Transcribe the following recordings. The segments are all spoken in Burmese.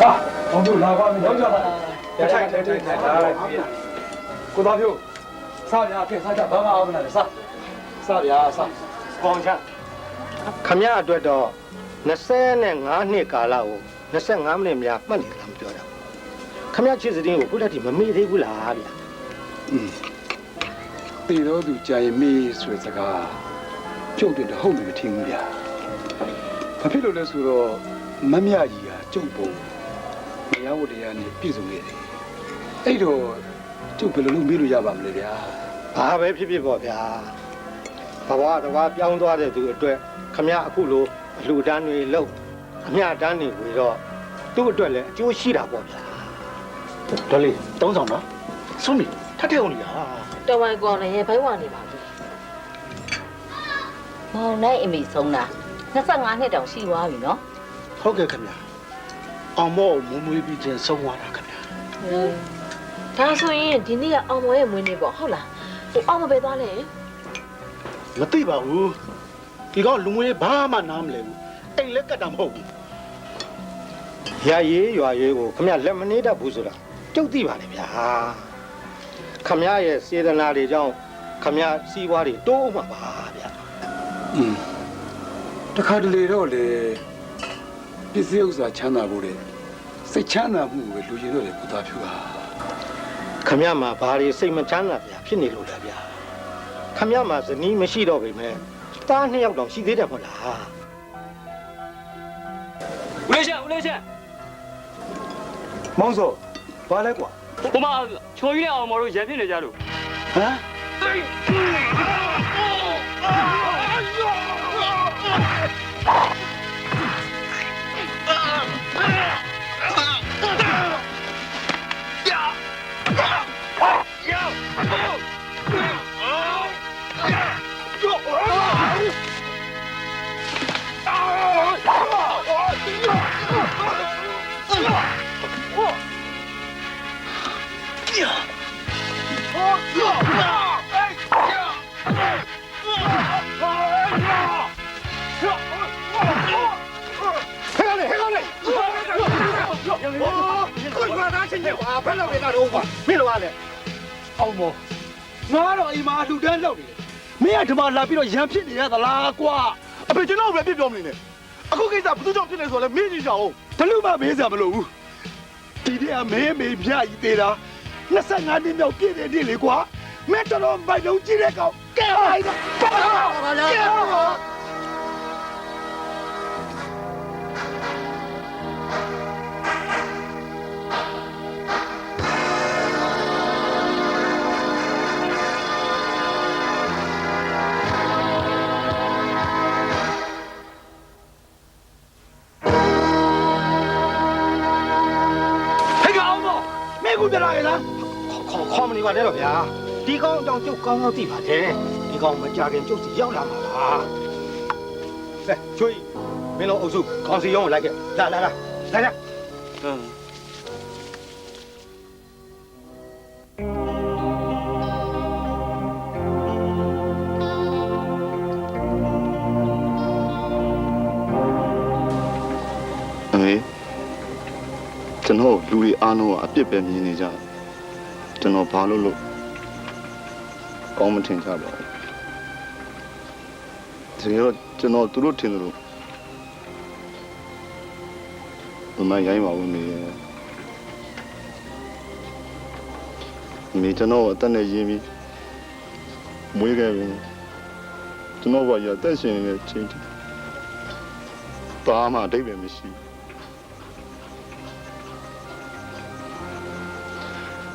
王舅拿瓜没有叫他，太，顾大舅，啥呀？给啥家爸爸熬的啥？啥呀？啥？光钱。ခမရအတွက်တော့25နှစ်ကာလကို25မိနစ်များမှတ်နေလားမပြောတာခမရချစ်စတင်းကိုခုတည်းကမမေ့သေးဘူးလားဗျာตีတော့သူကြာရင်မေးဆိုတဲ့စကားကျုပ်တို့ဟုတ်တယ်မထင်ဘူးဗျာဘာဖြစ်လို့လဲဆိုတော့မမကြီးကကျုပ်ပုံမရဝတရားနဲ့ပြည့်စုံနေတယ်အဲ့တော့ကျုပ်ဘယ်လိုလုပ်မေးလို့ရပါမလဲဗျာဘာပဲဖြစ်ဖြစ်ပေါ့ဗျာဘဝတစ်ပါးပြောင်းသွားတဲ့သူအတွက်ခမရအခုလိုအလှူဒန်းတွေလုပ်အမျှတန်းတွေပြီးတော့သူ့အတွက်လည်းအကျိုးရှိတာပေါ့ဗျာဒေါ်လေးတုံးဆောင်နော်ဆုံးပြီထပ်ထည့်အောင်လားတော်ဝိုင်ကောင်လည်းဘိုင်းဝါနေပါပြီမောင်နိုင်အမိဆုံးတာ25နှစ်တောင်ရှိသွားပြီနော်ဟုတ်ကဲ့ခင်ဗျာအောင်မောမွေးမွေးပြီးချင်းဆုံးသွားတာခင်ဗျာဒါဆိုရင်ဒီနေ့ကအောင်မောရဲ့မွေးနေ့ပေါ့ဟုတ်လားဟိုအောင်မပဲသွားလဲမသိပါဘူးဒီကောင်လူငွေဘာမှနားမလဲဘူးအိမ်လက်ကတ်တာမဟုတ်ဘူးရရေးရွာရေးကိုခမရလက်မနေတတ်ဘူးဆိုတာကျုပ်သိပါလေဗျာခမရရဲ့စေတနာတွေကြောင့်ခမရစီးပွားတွေတိုးမှာပါဗျာတခါတလေတော့လေပစ္စည်းဥစ္စာချမ်းသာဖို့လေစိတ်ချမ်းသာမှုပဲလူကြီးတို့လေကုသားဖြူပါခမရမှာဘာတွေစိတ်မချမ်းသာဗျာဖြစ်နေလို့လားဗျာခမရမှာဇနီးမရှိတော့ပြီမဲ့တား2ယောက်တောင်ရှိသေးတယ်မဟုတ်လား吴连县，吴连县，မောင်စောဘာလဲကွာ我妈穷一点熬毛肉盐品的家路。ဟမ်ဘယ်လိုလဲတော့ကွာမင်းလိုပါလေအောင်မောငါတော့အိမ်မှာလှူဒန်းလောက်နေတယ်မင်းကဒီမှာလာပြီးတော့ရံဖြစ်နေရသလားကွာအဖေကျွန်တော်ပဲပြပြောမနေနဲ့အခုကိစ္စဘယ်သူကြောင့်ဖြစ်နေဆိုလဲမင်းကြီးကြောင်ဘလို့မှမေးစရာမလိုဘူးဒီတည်းကမင်းမေပြကြီးသေးတာ25နှစ်မြောက်ပြည့်တဲ့နေ့လေကွာမင်းတော်မိုက်လုံးကြီးတဲ့ကောင်ကဲပါလိုက်တော့ပြလာရလားခေါ်မနေပါနဲ့တော့ဗျာဒီကောင်အကြောင်းကျုပ်ကောင်းကောင်းသိပါတယ်ဒီကောင်မကြခင်ကျုပ်စီရောက်လာမှာပါကဲချွေးမင်းတို့အုပ်စုခေါင်းစီရောင်းလိုက်ခဲ့လာကျွန်တော်လူတွေအားလုံးကအပြစ်ပဲမြင်နေကြတယ်ကျွန်တော်ဘာလို့ကောင်းမထင်ကြပါဘူးတကယ်တော့ကျွန်တော်သူတို့ထင်တယ်လို့မရိုင်းပါဘူးမေကျွန်တော်အသက်နဲ့ရင်းပြီးမွေးခဲ့ပြီကျွန်တော်ဘာရအသက်ရှင်နေတဲ့ချိန်ထိဘာမှအဓိပ္ပာယ်မရှိ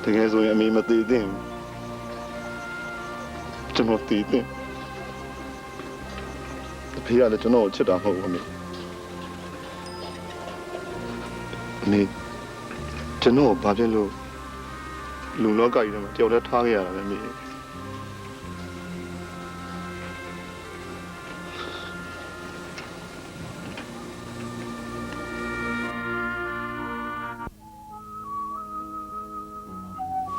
တကယ်ဆိုရင်အမေမသေးသင့်ကျွန်တော်သေးသင့်အဖေကလည်းကျွန်တော်ကိုချစ်တာမဟုတ်ဘူးအမေကျွန်တော်ဘာဖြစ်လို့လူလောကကြီးထဲမှာတယောက်တည်းထားခဲ့ရတာလဲအမေ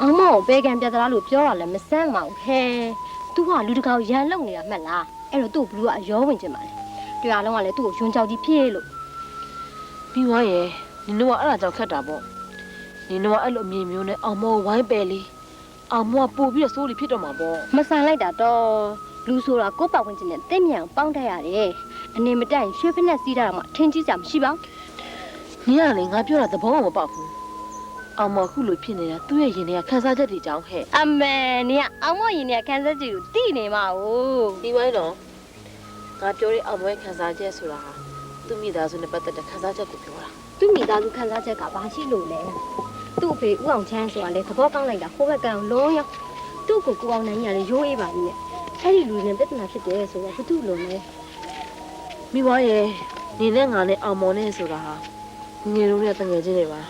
အောင်မောင်ဘယ်ကံပြတ်သလားလို့ပြောတာလည်းမစမ်းပါဘူးခဲ။ तू ကလူတကောင်ရန်လုံနေတာမှတ်လား။အဲ့တော့သူ့ဘလူးကအရောဝင်ကျင်ပါလေ။တရားလုံးကလည်းသူ့ကိုယွန်းကြောက်ကြီးဖြစ်လို့ပြီးသွားရဲ့ နင်တို့ကအဲ့ဒါကြောင့်ခက်တာပေါ့နင်တို့ကအဲ့လိုအမြင်မျိုးနဲ့အောင်မောဝိုင်းပယ်လေအောင်မောပို့ပြီးတော့စိုးလီဖြစ်တော့မှာပေါ့ မဆန်လိုက်တာတော့လူဆိုတာကိုယ့်ပတ်ဝန်းကျင်နဲ့တိတ်မြန်ပေါင်းတတ်ရတယ်အနေမတိုင်ရွှေဖက်နဲ့စီးတာမှထင်ကြီးကြမရှိပါဘူး နင်ကလေငါပြောတာသဘောမပေါက်ဘူးအောင်မောခုလိုဖြစ်နေတာသူ့ရဲ့ရင်ထဲကခန်းစားချက်တွေကြောင့်ဟဲ့ အမေနင်ကအောင်မရင်နဲ့ခန်းစားကြည့်လို့တိနေမှာ哦 ဒီဝိုင်းတော့ငါပြောတဲ့အောင်မောရဲ့ခန်းစားချက်ဆိုတာဟာသူ့မိသားစုနဲ့ပတ်သက်တဲ့ခန်းစားချက်ကိုပြောတာ သူ့မိသားစုခန်းစားချက်ကဘာရှိလို့လဲသူ့အဖေဦးအောင်ချမ်းဆိုတာလေသဘောကောင်းလိုက်တာဟိုဘက်ကလုံးရောသူ့ကိုကိုအောင်နိုင်ရတယ်ရိုးအေးပါနဲ့အဲ့ဒီလူတွေနဲ့ပြဿနာဖြစ်တယ်ဆိုတော့ဘာလို့လုံးလဲ မိဘရဲ့နေနဲ့ငါနဲ့အောင်မောနဲ့ဆိုတာဟာငယ်လုံးနဲ့တငယ်ချင်းတွေပါ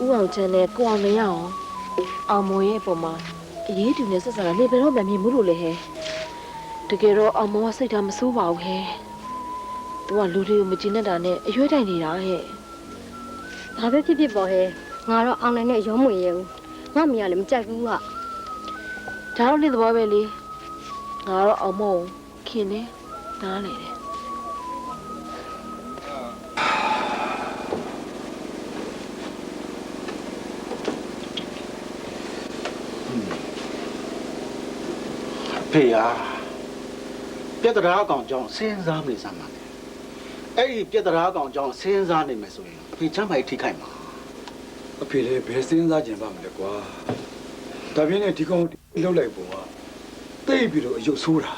ဦးအောင်ချမ်းနဲ့ကိုအောင်မရအောင်အောင်မောရဲ့အပေါ်မှာအရေးတူနဲ့ဆက်ဆံတာနေဘယ်တော့မှမမြင်ဘူးလို့လေဟဲ့တကယ်တော့အောင်မောကစိတ်ဓာတ်မဆိုးပါဘူးဟဲ့သူကလူတွေကိုမကြည်နဲ့တာနဲ့အရွယ်တိုင်နေတာဟဲ့ ဘာပဲဖြစ်ဖြစ်ပေါ့ဟဲ့ငါတော့အောင်နိုင်နဲ့ရောမွေရဲဘူးငါမရလည်းမကြိုက်ဘူးဟာ ဒါတော့နေသဘောပဲလေငါတော့အောင်မောခင်နေနားလေတယ် ဖေယာပြက်တရားကောင်ကြောင့်စဉ်းစားမိစမ်းပါလေအဲ့ဒီပြက်တရားကောင်ကြောင့်စဉ်းစားနေမယ်ဆိုရင်ဖေချမ်းမိုက်ထိခိုက်မှာ အဖေလည်းဘယ်စဉ်းစားကြင်ပါမလဲကွာဒါပြင်းနဲ့ဒီကောင်လှုပ်လိုက်ပုံကတိတ်ပြီးတော့အယုတ်ဆိုးတာ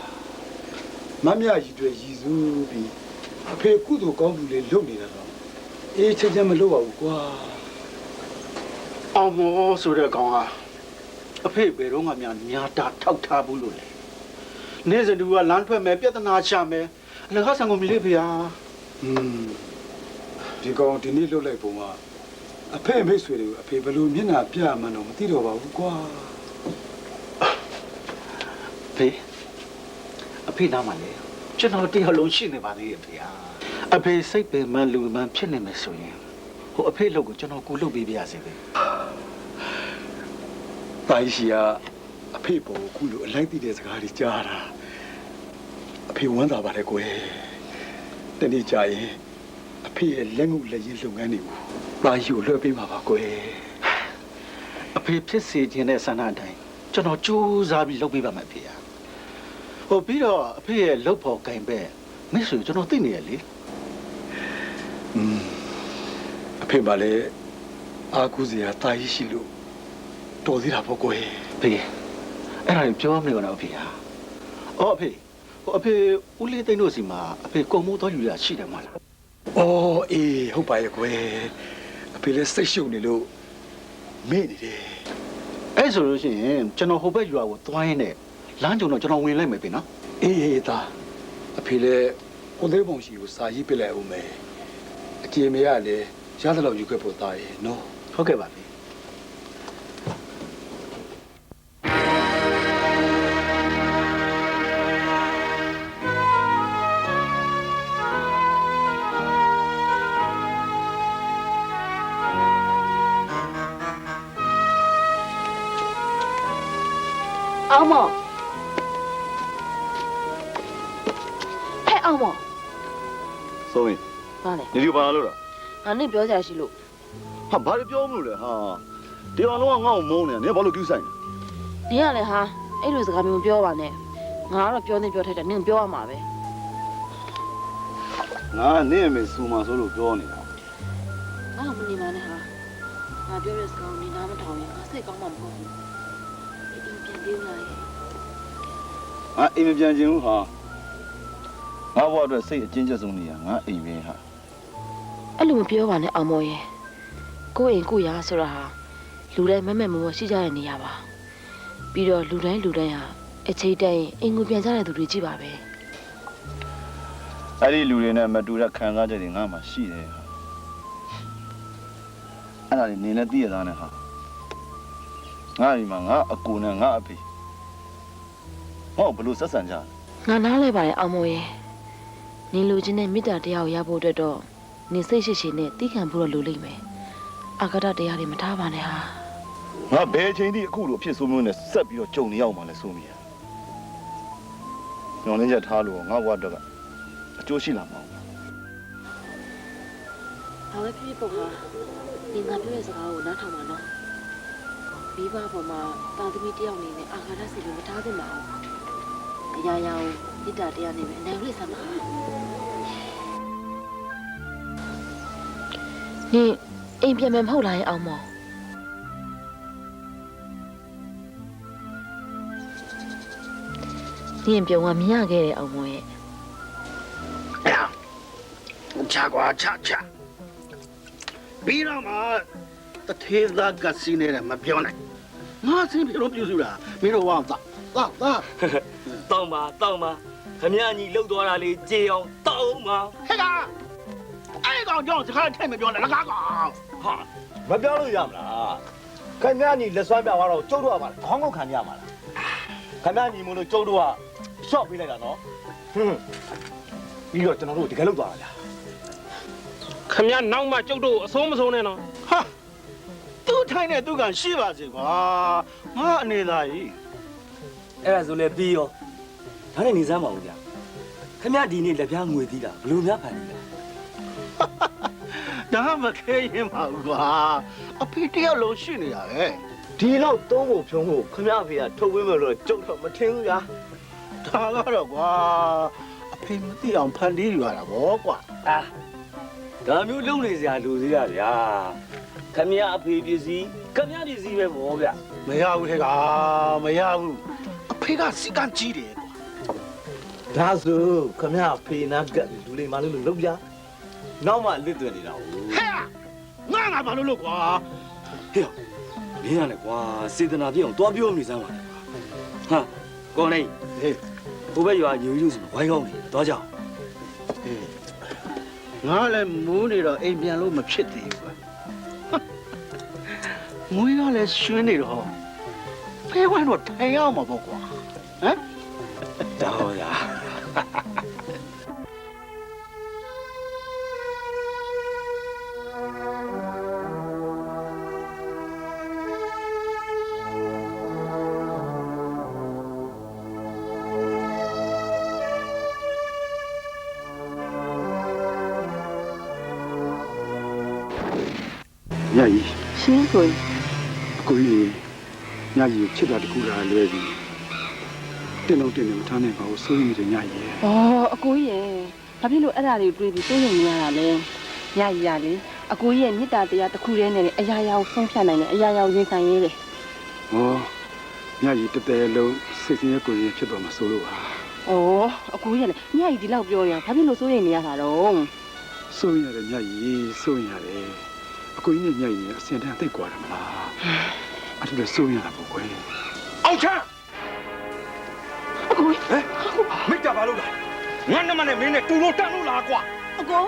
မမကြီးတွေရည်စူးပြီးအဖေကုသိုလ်ကောင်းမှုလေးလုပ်နေတာတော့အေးချက်ချက်မလုပ်ပါဘူးကွာ အောင်မောဆိုတဲ့ကောင်ဟာအဖေဘယ်တော့မှညာတာထောက်ထားဘူးလို့လေနေ့စဉ်သူကလမ်းထွက်မယ်ပြဿနာရှာမယ်အလကားဆံကုန်ပြီလေဖေယာ ဒီကောင်ဒီနေ့လှုပ်လိုက်ပုံကအဖေမိတ်ဆွေတွေကိုအဖေဘယ်လိုမျက်နှာပြမှန်းတော့မသိတော့ပါဘူးကွာ ဖေအဖေနားမှာလေကျွန်တော်တယောက်လုံးရှိနေပါသေးရဲ့ဖေယာအဖေစိတ်ပင်မှန်လူမှန်ဖြစ်နေမယ်ဆိုရင်ဟိုအဖေလုပ်ကိုကျွန်တော်ကိုလုပ်ပေးပြရစေပဲ တာကြီးရှိကအဖေပေါ်ခုလိုအလိုက်သိတဲ့စကားတွေကြားတာအဖေဝမ်းသာပါတယ်ကွယ်တနေ့ကြာရင်အဖေရဲ့လက်ငုပ်လက်ရင်းလုပ်ငန်းတွေကိုတာကြီးကိုလွှဲပေးမှာပါကွယ် အဖေဖြစ်စေခြင်းတဲ့ဆန္ဒအတိုင်းကျွန်တော်ကြိုးစားပြီးလုပ်ပေးပါမယ်ဖေယာဟိုပြီးတော့အဖေရဲ့လုပ်ဖို့ကင်ပဲမိတ်ဆွေကျွန်တော်သိနေရလေ အဖေကလည်းအာကူစရာတာကြီးရှိလို့တော်သေးတာပေါ့ကွယ် ဖေအဲ့ဒါကိုပြောမလို့တော့ဖေဟာအော်အဖေဟိုအဖေဦးလေးသိန်းတို့စီမှာအဖေကုံမိုးတော်ယူရရှိတယ်မဟုတ်လား အော်အေးဟုတ်ပါရဲ့ကွယ်အဖေလည်းစိတ်ရှုပ်နေလို့မေ့နေတယ် အဲ့ဆိုလို့ရှိရင်ကျွန်တော်ဟိုဘက်ရွာကိုသွားရင်းနဲ့လမ်းကြုံတော့ကျွန်တော်ဝင်လိုက်မယ်ဖေနော် အေးသားအဖေလည်းကိုသေးပုံရှိကိုစာရေးပြလိုက်အောင်မယ်အကျေမရလည်းရသလောက်ယူခဲ့ဖို့သားရဲ့နော် ဟုတ်ကဲ့ပါဖေ အောင်မောဟဲ့အောင်မော စိုးရင် ဘာလဲ နေဒီဘာလို့လဲ ငါနဲ့ပြောကြရှိလို့ ဟာဘာလို့ပြောမလို့လဲဟာဒီအောင်လုံးကငါ့ကိုမုန်းနေတာနင်ဘာလို့ကြည့်ဆိုင်လဲ နင်ကလည်းဟာအဲ့လိုစကားမျိုးပြောပါနဲ့ငါကတော့ပြောနေပြောထိုက်တာနင်ပြောရမှာပဲ ငါနင့်အမေစူမှာဆိုလို့ပြောနေတာ ငါ့ကိုမနေပါနဲ့ဟာငါပြောတဲ့စကားကိုနင်နားမထောင်ရင်ငါစိတ်ကောင်းမှာမဟုတ်ဘူးအင်းပြန်ပြေးလာရင် ငါအိမ်မပြန်ချင်ဘူးဟာငါဘဝအတွက်စိတ်အကျဉ်းချက်ဆုံးနေရငါအိမ်ပဲဟာ အဲ့လိုမပြောပါနဲ့အောင်မောရဲ့ကိုယ့်အိမ်ကိုယ်ရာဆိုတာဟာလူတိုင်းမမဲ့မမောရှိကြတဲ့နေရာပါပြီးတော့လူတိုင်းဟာအချိန်တိုင်းအိမ်ကိုပြန်ကြတဲ့သူတွေကြည့်ပါပဲ အဲ့ဒီလူတွေနဲ့မတူတဲ့ခံစားချက်တွေငါမှရှိတယ်ဟာအဲ့ဒါနေနေလည်းသိရသားနဲ့ဟာငါဒီမှာငါအကူနဲ့ငါအဖေဟောဘလို့ဆက်ဆံကြလဲ ငါနားလဲပါတယ်အောင်မောရဲ့နင်လူချင်းနဲ့မေတ္တာတရားကိုရဖို့အတွက်တော့နင်စိတ်ရှိရှိနဲ့တီးခံဖို့တော့လိုလိမ့်မယ်အာဃာတတရားတွေမထားပါနဲ့ဟာ ငါဘယ်အချိန်ထိအခုလိုဖြစ်ဆိုးမျိုးနဲ့ဆက်ပြီးတော့ကြုံနေရောက်မှလဲဆိုမိရညောင်းလင်းချက်ထားလို့ငါဘဝအတွက်ကအကျိုးရှိလာမှာ အ ဘာပဲဖြစ်ဖြစ်ပေါ့ဟာဒီငါပြောတဲ့စကားကိုနားထောင်ပါနော်မိဘပေါ်မှာတာသမီတယောက်အနေနဲ့အာဃာတစီလို့မထားသင့်ပါဘူးအရာရာကိုမေတ္တာတရားနဲ့ပဲအနိုင်လေးစမ်းပါနင်အိမ်ပြန်မယ်မဟုတ်လားအောင်မော်နင်ပြုံကမရခဲ့တဲ့အောင်မော်ရဲ့ချာကွာချာပြီးတော့မှတထေးသားကစီးနေတယ်မပြောနိုင်ငါစင်းပြုံးပြုစုတာမင်းတို့ဝါသားတောင်းပါခမရညီလှုပ်သွားတာလေးကြေအောင်တောင်းပါ ဟဲ့ကအဲ့ကောင်ကြောင့်စကားထိုင်မပြောနဲ့လကားကောင် ဟာမပြောလို့ရမလားခင်ဗျာညီလက်စွမ်းပြသွားတော့ကျုပ်တို့ကပါခေါင်းကောက်ခံကြမှာလားခင်ဗျာညီမလို့ကျုပ်တို့ကရှော့ပေးလိုက်တာနော်ပြီးတော့ကျွန်တော်တို့တကယ်လောက်သွားတာလား ခမရနောက်မှကျုပ်တို့အဆုံးမဆုံးနဲ့နော် ဟာသူ့ထိုင်တဲ့သူကရှိပါစေကွာငါအနေသားကြီး အဲ့ဒါဆိုလဲပြီးရောဒါနဲ့နေစမ်းပါဦးဗျာခမရဒီနေ့လက်ပြားငွေသီးတာဘလို့များဖန်နေလဲ ဒါမခဲရင်ပါဘူးကွာအဖေတယောက်လုံးရှိနေရပဲ ဒီလောက်သုံးဖို့ဖြုံးဖို့ခင်ဗျာဖေကထုတ်ဝင်းမယ်လို့ကျုပ်တော့မထင်ဘူးဗျာ ဒါကတော့ကွာအဖေမသိအောင်ဖန်တီးယူရတာဗောကွာ အာဒါမျိုးလုံနေစရာလူသေးရဗျာခမရအဖေပစ္စည်းခမရပစ္စည်းပဲဗောဗျာ မရဘူးဟဲ့ကမရဘူးအဖေကစီကံကြီးတယ်ကွာ ဒါဆိုခင်ဗျာဖေနာကလူလေးမလို့လုပ်ပြနောက်မှလစ်သွင်းနေတာဟုတ် ဟဲ့ငါဘာလို့လို့ကွာ ဟေ့မင်းရတယ်ကွာစေတနာပြည့်အောင်တွားပြောနေစမ်းပါဟာကောင်းနေ ဟေး ဟိုဘက်ရွာညူယူဆိုဝိုင်းကောင်းနေတွားကြအောင် ငါလည်းမူးနေတော့အိမ်ပြန်လို့မဖြစ်သေးဘူးကွာမွေးကလည်းရွှင်းနေတော့ဖဲဝိုင်းတော့ထိုင်ရမှာပေါ့ကွာဟမ် တော်ရ ညကြီး ရှင်းကို အကိုကြီးညကြီးချစ်တာတကူလာလွဲပြီးတင်းလုံးတင်းနေမထားနိုင်ပါဘူးစိုးရိမ်နေညကြီးရဲ့ ဩအကိုကြီးရဲ့ဘာဖြစ်လို့အဲ့ဒါတွေကိုတွေးပြီးစိုးရိမ်နေရတာလဲညကြီးရလေအကိုကြီးရဲ့မေတ္တာတရားတစ်ခုတည်းနဲ့အရာရာကိုဆုံးဖြတ်နိုင်တယ်အရာရာကိုရင်ဆိုင်ရဲတယ် ဟောညကြီးတတဲလုံးစိတ်ဆင်းရဲကိုယ်ရင်ဖြစ်သွားမှာစိုးလို့ပါ ဩအကိုကြီးကလည်းညကြီးဒီလောက်ပြောရင်ဘာဖြစ်လို့စိုးရိမ်နေရတာတော့ စိုးရင်ရတယ်ညကြီးစိုးရင်ရတယ်အကိုကြီးနဲ့ညကြီးအစင်တန်းသိပ်กว่าတယ်မလားအဲ့ဒါလည်းစိုးရင်ရတာပေါ့ကွယ် အောင်ချမ်း အကိုကြီး မိတ်တာဘာလို့လဲငါနမနဲ့မင်းနဲ့တူလို့တန်းလို့လားကွာ အကို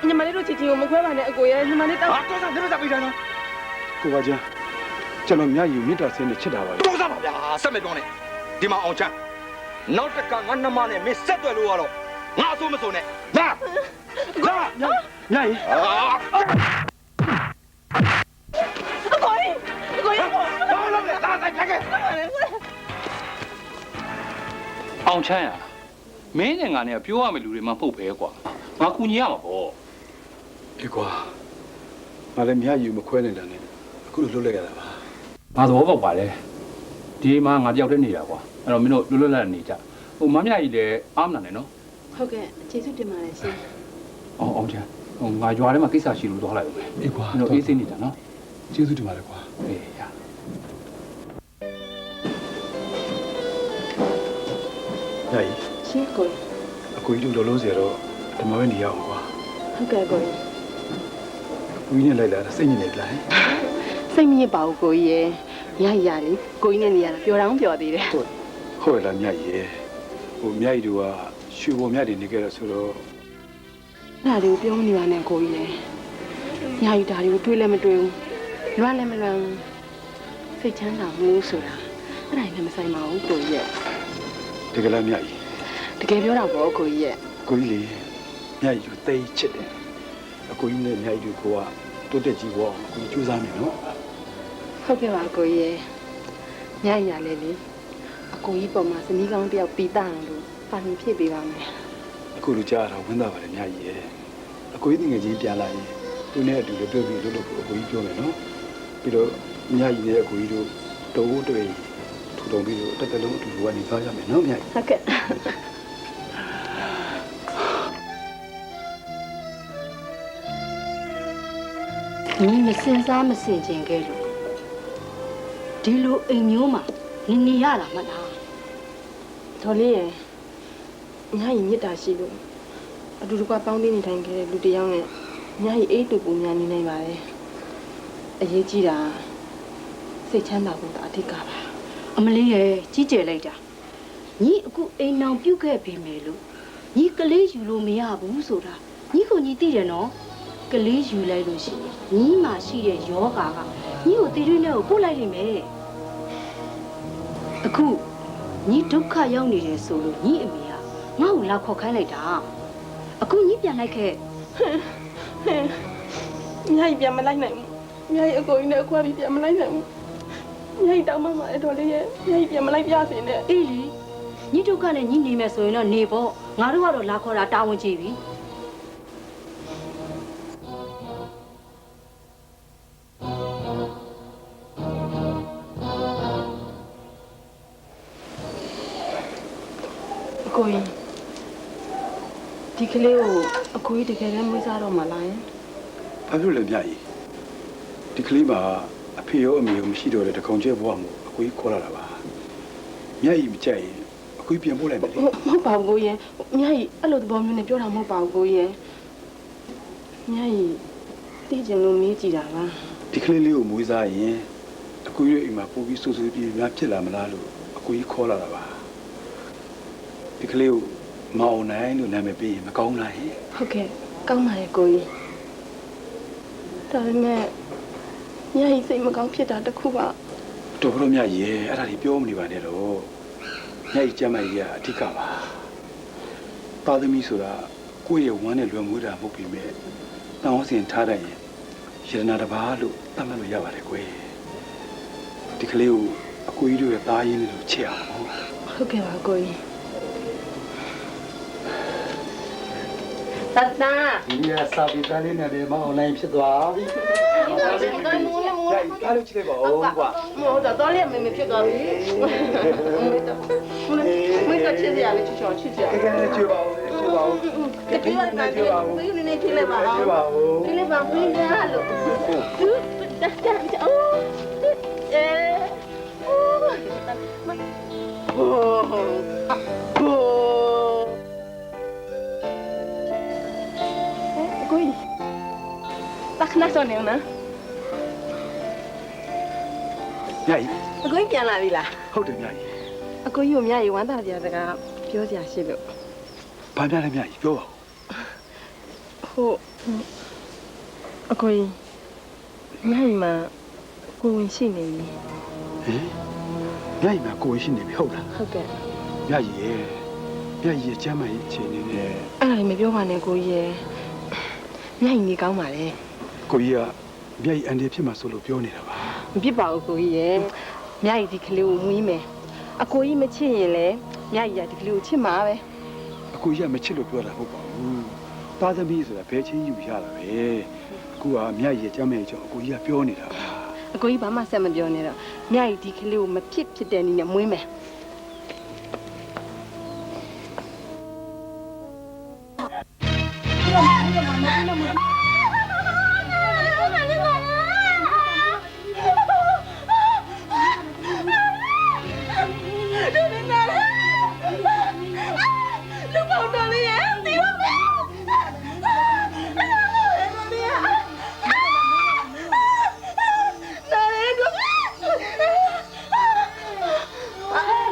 ညီမလေးတို့ချီချီကိုမခွဲပါနဲ့အကိုရဲ့ညီမလေးတောင်း ဟာတော့စားပြပြပေးတယ်နော် ကိုပါချမ်းကျွန်တော်ညကြီးမေတ္တာဆင်းနဲ့ချစ်တာပါလေ တော့စားပါဗျာဆက်မပြောနဲ့ဒီမှာအောင်ချမ်းနောက်တကငါနမနဲ့မင်းဆက်သွယ်လို့ရတော့ငါအဆိုးမဆိုးနဲ့လာလာညကြီး အာ အကိုကြီးအကိုကြီး ဘာလို့လဲသားဆိုင်ဖြတ်ခဲ့ အောင်ချမ်းရမင်းနဲ့ငါနဲ့ပြောရမယ့်လူတွေမှမဟုတ်ပဲကွာငါကူညီရမှာပေါ့ အေးကွာငါလည်းညကြီးမခွဲနိုင်တာနဲ့အခုလိုလွတ်လိုက်ရတာပါ ငါသဘောပေါက်ပါလေဒီမှာငါတယောက်တည်းနေတာကွာအဲ့တော့မင်းတို့လွတ်လွတ်လပ်လပ်နေကြဟိုမမကြီးလည်းအားမနာနဲ့နော် ဟုတ်ကဲ့ကျေးဇူးတင်ပါတယ်ရှင် အောင်ချမ်းဟိုငါရွာထဲမှာကိစ္စရှိလို့သွားလိုက်ဦးမယ် အေးကွာ မင်းတို့အေးစိနေကြနော် ကျေးဇူးတင်ပါတယ်ကွာ အေးရ ညကြီး ရှင်းကို အကိုကြီးတို့လောလောဆယ်တော့ဒီမှာပဲနေရအောင်ကွာ ဟုတ်ကဲ့ကိုကြီး ကိုကြီးနဲ့လိုက်လာတာစိတ်ညစ်နေလား စိတ်မညစ်ပါဘူးကိုကြီးရဲ့ညကြီးရလေကိုကြီးနဲ့နေရတာပျော်တောင်ပျော်သေးတယ် ဟုတ်လားညကြီးရဲ့ဟိုညကြီးတို့ကရွှေပေါ်မြတ်တွေနေကြတော့ဆိုတော့ အဲ့ဒါလေးကိုပြောမနေပါနဲ့ကိုကြီးရဲ့ညကြီးဒါတွေကိုတွေးလည်းမတွေးဘူးလွမ်းလည်းမလွမ်းဘူးစိတ်ချမ်းသာမှုဆိုတာအဲ့ဒါလည်းမဆိုင်ပါဘူးကိုကြီးရဲ့ တကယ်လားညကြီး တကယ်ပြောတာပေါ့ကိုကြီးရဲ့ ကိုကြီးလေညကြီးတို့တိတ်ချစ်တယ်အကိုကြီးနဲ့ညကြီးတို့ကတိုးတက်ကြီးပေါ့ကိုကြီးကြိုးစားမယ်နော် ဟုတ်ကဲ့ပါကိုကြီးရဲ့ညရလဲလေအကိုကြီးပေါ်မှာစနီးကောင်းတယောက်ပြီးတာလို့ပါမီဖြစ်ပေးပါမယ် အခုလိုကြားရတာဝမ်းသာပါတယ်ညကြီးရဲ့အကိုကြီးငယ်ချင်းပြန်လာရင် သူနဲ့အတူတူတွေ့ပြီးလို့အကိုကြီးပြောမယ်နော်ပြီးတော့မြတ်ကြီးနဲ့အကိုကြီးတို့တုံးတွေ့ထူထောင်ပြီးတော့တစ်သက်လုံးအတူတူကနေသွားရမယ်နော်မြတ်ကြီး ဟုတ်ကဲ့ ညီမစင်စားမစင်ကျင်ခဲ့လို့ဒီလိုအိမ်မျိုးမှာနေရတာမလား ဒေါ်လေးရယ်ညာကြီးမြစ်တာရှိလို့အတူတကွပေါင်းပြီးနေထိုင်ခဲ့တဲ့လူတစ်ယောက်နဲ့ညာကြီးအိတ်တူပူများနေနိုင်ပါတယ်အရေးကြီးတာစိတ်ချမ်းသာဖို့အဓိကပါ အမလေးရဲ့ကြီးကျယ်လိုက်တာညီအခုအိမ်အောင်ပြုတ်ခဲ့ပြီမယ်လို့ညီကလေးယူလို့မရဘူးဆိုတာညီကိုညီသိတယ်နော်ကလေးယူလိုက်လို့ရှိရင်ညီမှာရှိတဲ့ယောဂါကညီကိုတီးရင်းနဲ့ကိုပို့လိုက်လိမ့်မယ်အခုညီဒုက္ခရောက်နေတယ်ဆိုလို့ညီအမေကငါ့ကိုလာခေါ်ခိုင်းလိုက်တာအခုညီပြန်လိုက်ခဲ့ ညာကြီးပြန်မလိုက်နိုင်ဘူးညာကြီးအကိုကြီးနဲ့အခွာပြီးပြန်မလိုက်နိုင်ဘူးညာကြီးတောင်းမှမှာဒေါ်လေးရယ်ညာကြီးပြန်မလိုက်ပြစေနဲ့ အေးလေညီဒုက္ခနဲ့ညီနေမယ်ဆိုရင်တော့နေပေါ့ငါတို့ကတော့လာခေါ်တာတာဝန်ကြီးပြီ အကိုကြီးဒီကလေးကိုအကိုကြီးတကယ်လည်းမွေးစားတော့မှလားယင် ဘာဖြစ်လို့လဲမြတ်ကြီးဒီကလေးမှာအဖေရောအမေရောမရှိတော့တဲ့တခုံကျဲဘဝမှာအကိုကြီးခေါ်လာတာပါမြတ်ကြီးမကြိုက်ရင်အကိုကြီးပြန်ပို့လိုက်မယ်လေ မဟုတ်ပါဘူးကိုရင်မြတ်ကြီးအဲ့လိုသဘောမျိုးနဲ့ပြောတာမဟုတ်ပါဘူးကိုရင်မြတ်ကြီးသိချင်လို့မေးကြည့်တာပါ ဒီကလေးလေးကိုမွေးစားရင်အကိုကြီးရဲ့အိမ်မှာပို့ပြီးဆူဆူပြေများဖြစ်လာမလားလို့အကိုကြီးခေါ်လာတာပါဒီကလေးကိုမအောင်နိုင်လို့နာမည်ပေးရင်မကောင်းလားဟင် ဟုတ်ကဲ့ကောင်းပါရဲ့ကိုကြီးဒါပေမဲ့မြတ်ကြီးစိတ်မကောင်းဖြစ်တာတခုပါ တော်တော်မြတ်ကြီးအဲ့ဒါကြီးပြောမနေပါနဲ့တော့မြတ်ကြီးကျမ်းမကြီးကအထစ်ကပါပါသမီဆိုတာကိုယ့်ရဲ့ဝမ်းနဲ့လွယ်မွေးတာမဟုတ်ပေမဲ့တောင်းစင်ထားတဲ့ရင်ရတနာတစ်ပါးလို့သတ်မှတ်လို့ရပါတယ်ကွယ်ဒီကလေးကိုအကိုကြီးတို့ရဲ့သားရင်းလို့ချစ်အောင်နော် ဟုတ်ကဲ့ပါကိုကြီး တတ်တာ ဒီကစာပေသားလေးနဲ့လည်းမအွန်လိုင်းဖြစ်သွားပြီရိုက်ကားလို့ချစ်လိုက်ပါဦးကွာ ဟုတ်တော့လည်းမဖြစ်သွားဘူးမင်းကချစ်စရာလေးချစ်ချော်ချစ်စရာ ကဲချွေပါဦးချွေပါဦး ကတိရတာကဒီနေ့ထိလဲပါအောင် ချွေပါဦး ထိလဲပါမင်းလားလို့တက်တက်အိုးကိုကြီးတက်ခဏစောနေနော် မြတ်ကြီး အကိုကြီးပြန်လာပြီလား ဟုတ်တယ်မြတ်ကြီး အကိုကြီးကိုမြတ်ကြီးဝမ်းသာကြစကားပြောစရာရှိလို့ ဘာများလဲမြတ်ကြီးပြောပါဦး ဟုတ်အကိုကြီးမြတ်ကြီးမှာကိုဝင်ရှိနေပြီ ဟင်မြတ်ကြီးမှာကိုယ်ရှိနေပြီဟုတ်လား ဟုတ်ကဲ့ မြတ်ကြီးရဲ့မြတ်ကြီးရဲ့ကျမ်းမာရေးအခြေအနေနဲ့ အဲ့ဒါလည်းမပြောပါနဲ့ကိုကြီးရဲ့မြတ်ကြီးနေကောင်းပါလေ ကိုကြီးကမြတ်ကြီးအန်ဒီဖြစ်မှာဆိုလို့ပြောနေတာပါ မဖြစ်ပါဘူးကိုကြီးရဲ့မြတ်ကြီးဒီကလေးကိုမွေးမယ်အကိုကြီးမချစ်ရင်လည်းမြတ်ကြီးကဒီကလေးကိုချစ်မှာပဲ အကိုကြီးကမချစ်လို့ပြောတာမဟုတ်ပါဘူးသားသမီးဆိုတာဘယ်ချင်းယူရတာပဲအခုကမြတ်ကြီးရဲ့ကျမ်းမာရေးကြောင့်အကိုကြီးကပြောနေတာပါ အကိုကြီးဘာမှဆက်မပြောနဲ့တော့မြတ်ကြီးဒီကလေးကိုမဖြစ်တဲ့နည်းနဲ့မွေးမယ်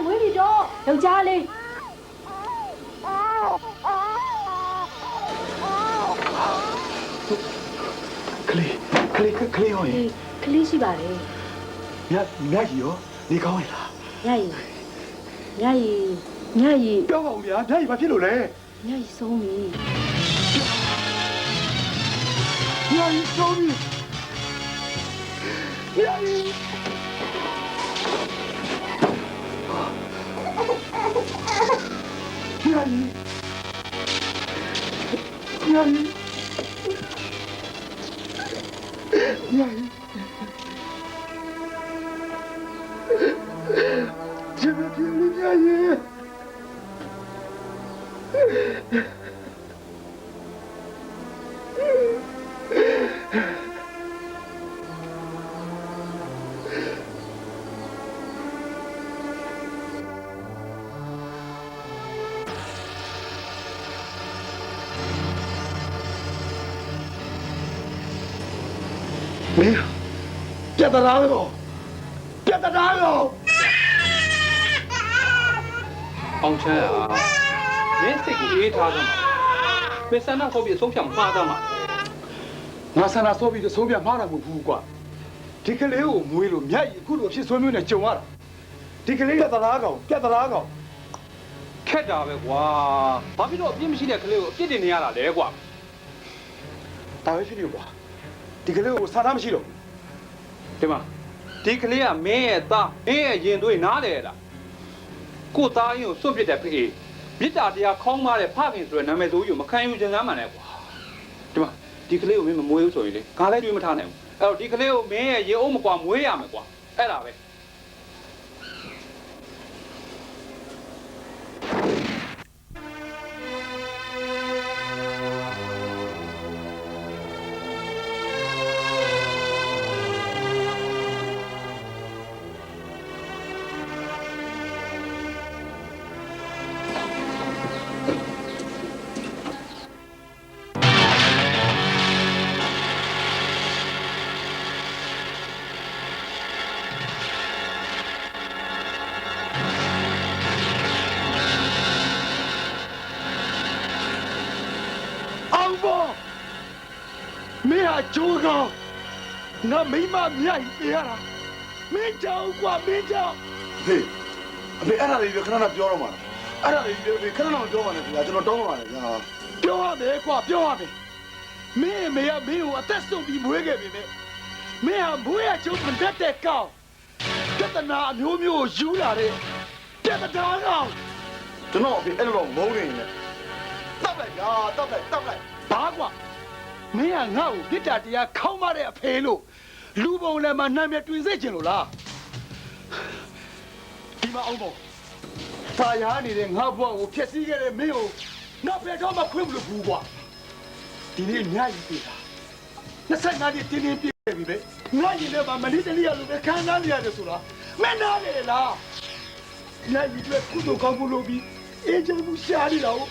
မွေးပြီတော့ယောက်ျားလေး ကလေးဟောရင် ကလေးရှိပါတယ် မြတ်ကြီးရောနေကောင်းရဲ့လား ညကြီး ပြောပါဦးဗျာမြတ်ကြီးဘာဖြစ်လို့လဲ ညကြီးဆုံးပြီ မြတ်ကြီးဆုံးပြီမြတ်ကြီးမြတ်ကြီး这个别人家也。没有，别打他了，别打他了。 အောင်ချမ်းอ่ะမင်းစိတ်ကိုအေးထားသမှာမင်းဆန္ဒခေါ်ပြီးအဆုံးဖြတ်မှားသမှာ ငါဆန္ဒဆောပြီးတော့ဆုံးပြမှားတာမဟုတ်ဘူးကွာဒီကလေးကိုမွေးလို့မြတ်ကြီးအခုလိုဖြစ်ဆွေးမျိုးနဲ့ကြုံရတာဒီကလေးကသလားကောင်ပြတ်သလားကောင် ခက်တာပဲကွာဘာဖြစ်လို့အပြစ်မရှိတဲ့ကလေးကိုအပြစ်တင်နေရတာလဲကွာ ဒါပဲဖြစ်ဖြစ်ကွာဒီကလေးကိုဆန္ဒမရှိတော့ ဒီမှာဒီကလေးကမင်းရဲ့သားမင်းရဲ့ရင်သွေးနားတယ်လားကိုသားရင်ကိုစွန့်ပစ်တဲ့ဖေးမြစ်တာတရားခေါင်းမားတဲ့ဖခင်ဆိုတဲ့နာမည်ဆိုယူမခံယူခြင်းစမ်းမှန်နဲ့ကွာဒီမှာဒီကလေးကိုမင်းမမွေးဘူးဆိုရင်လေငါလည်းတွေးမထားနိုင်ဘူးအဲ့တော့ဒီကလေးကိုမင်းရဲ့ရေအုပ်မကွာမွေးရမယ်ကွာအဲ့ဒါပဲ မင်းဟာဂျိုးကောင်ငါမိမမြတ်ကြီးပေးရတာမင်းကြောက်ကွာမင်းကြောက် ဖေးအဖေအဲ့ဒါလေးခဏခဏပြောတော့မှာအဲ့ဒါလေးခဏခဏမပြောပါနဲ့ခင်ဗျာကျွန်တော်တောင်းပါမယ်ဗျာ ပြောရမယ်ကွာပြောရမယ်မင်းအမေကမင်းကိုအသက်ဆုံးပြီးမွေးခဲ့ပြီနဲ့မင်းဟာမွေးရချုံမတတ်တဲ့ကောင်ပြဿနာအမျိုးမျိုးကိုယူလာတဲ့ပြဿနာကောင် ကျွန်တော်အဖေအဲ့လိုတော့မုန်းနေနဲ့တပ်လိုက်ဗျာတပ်လိုက် ဘာကွာမင်းကငါ့ကိုပြစ်တာတရားခေါင်းမတဲ့အဖေလို့လူပုံလည်းမနာမည်တွင်စေချင်လို့လားဒီမှာအောင်ပေါ့သာယာနေတဲ့ငါ့ဘဝကိုဖျက်ဆီးခဲ့တဲ့မင်းကိုငါဘယ်တော့မှခွင့်မလို့ဘူးကွာဒီနေ့ညကြီးပြေးတာ25နှစ်တင်းတင်းပြေးပြီပဲငါရင်ထဲမှာမလေးတလေးရလို့ပဲခံစားနေရတယ်ဆိုတာမင်းနားလေလားညကြီးတွေကုသိုလ်ကောင်းမှုလုပ်ပြီးအေးချမ်းမှုရှားနေတာကို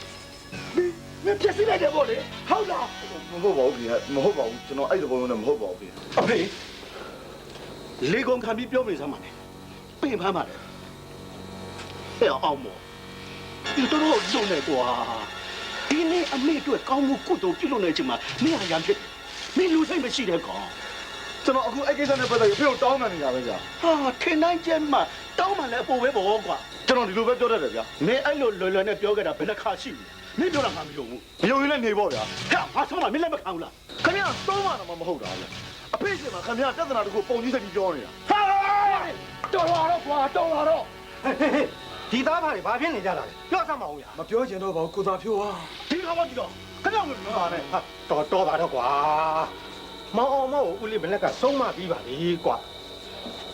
မင်းပြစ်စီလိုက်တယ်ပေါ့လေဟုတ်လား မဟုတ်ပါဘူးခင်ဗျာမဟုတ်ပါဘူးကျွန်တော်အဲ့ဒီဘုံလုံးနဲ့မဟုတ်ပါဘူးခင်ဗျာ အဖေလေကုန်ခံပြီးပြောနေစမ်းပါနဲ့ပင်ဖမ်းပါလေဟဲ့အောင်မောဒီတော့လုံးနေကွာဒီနေ့အမေအတွက်ကောင်းမှုကုသိုလ်ပြုလုပ်နေချိန်မှာမင်းဟာရံဖြစ်မင်းလူစိတ်မရှိတဲ့ကောင် ကျွန်တော်အခုအဲ့ကိစ္စနဲ့ပတ်သက်ပြီးဖေကိုတောင်းမှနေတာပဲဗျာ ဟာထင်တိုင်းကျဲမှာတောင်းမှလည်းအပေါ်ပဲပေါ့ကွာ ကျွန်တော်ဒီလိုပဲပြောတတ်တယ်ဗျာ မင်းအဲ့လိုလွယ်လွယ်နဲ့ပြောခဲ့တာဘယ်နှခါရှိပြီမင်းပြောတာမှမယုံဘူး မယုံရင်လည်းနေပေါ့ဗျာ ဟဲ့ငါဆုံးမမင်းလည်းမခံဘူးလား ခင်ဗျာတောင်းမှတော့မဟုတ်တာဗျာအဖေရှင်မှာခင်ဗျာပြဿနာတခုပုံကြီးစိတ်ပြီးပြောနေတာ ဟာ တော်တော့ကွာတော်တော့ ဒီသားပါလေဘာဖြစ်နေကြတာလဲပြောစမ်းမအောင်ရ မပြောချင်တော့ပါဘူးကိုသားဖြိုးဟာ ဒီကောင်မကြည့်တော့ခဏမပြောပါနဲ့ဟာတော်ပါတော့ကွာမောင်အောင်မောင်ကိုဦးလေးဘယ်နဲ့ကဆုံးမပြီးပါလေကွာ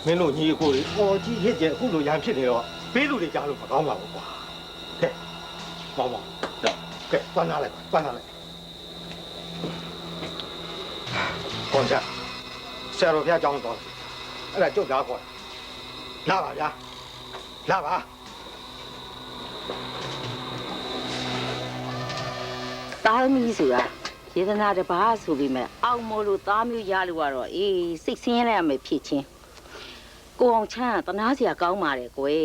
မင်းတို့ညီအကိုတွေအော်ကြီးရစ်ကျအခုလိုရံဖြစ်နေတော့ပေးလူတွေကြားလို့မကောင်းပါဘူးကွာကဲမောင်ကဲပန်းလာလိုက်ကွန်ချာဆရာတော်ဖျားကြောင်းတော့အဲ့ဒါကြုတ်သားခေါ်လာပါဗျာလာပါ သားသမီးဆိုတာယေဒနာတစ်ပါးဆိုပြီးမဲ့အောင်မို့လို့သားမျိုးရလို့ကတော့အေးစိတ်ဆင်းရဲရမယ်ဖြစ်ချင်းကိုအောင်ချမ်းကတနာစရာကောင်းပါတယ်ကွယ်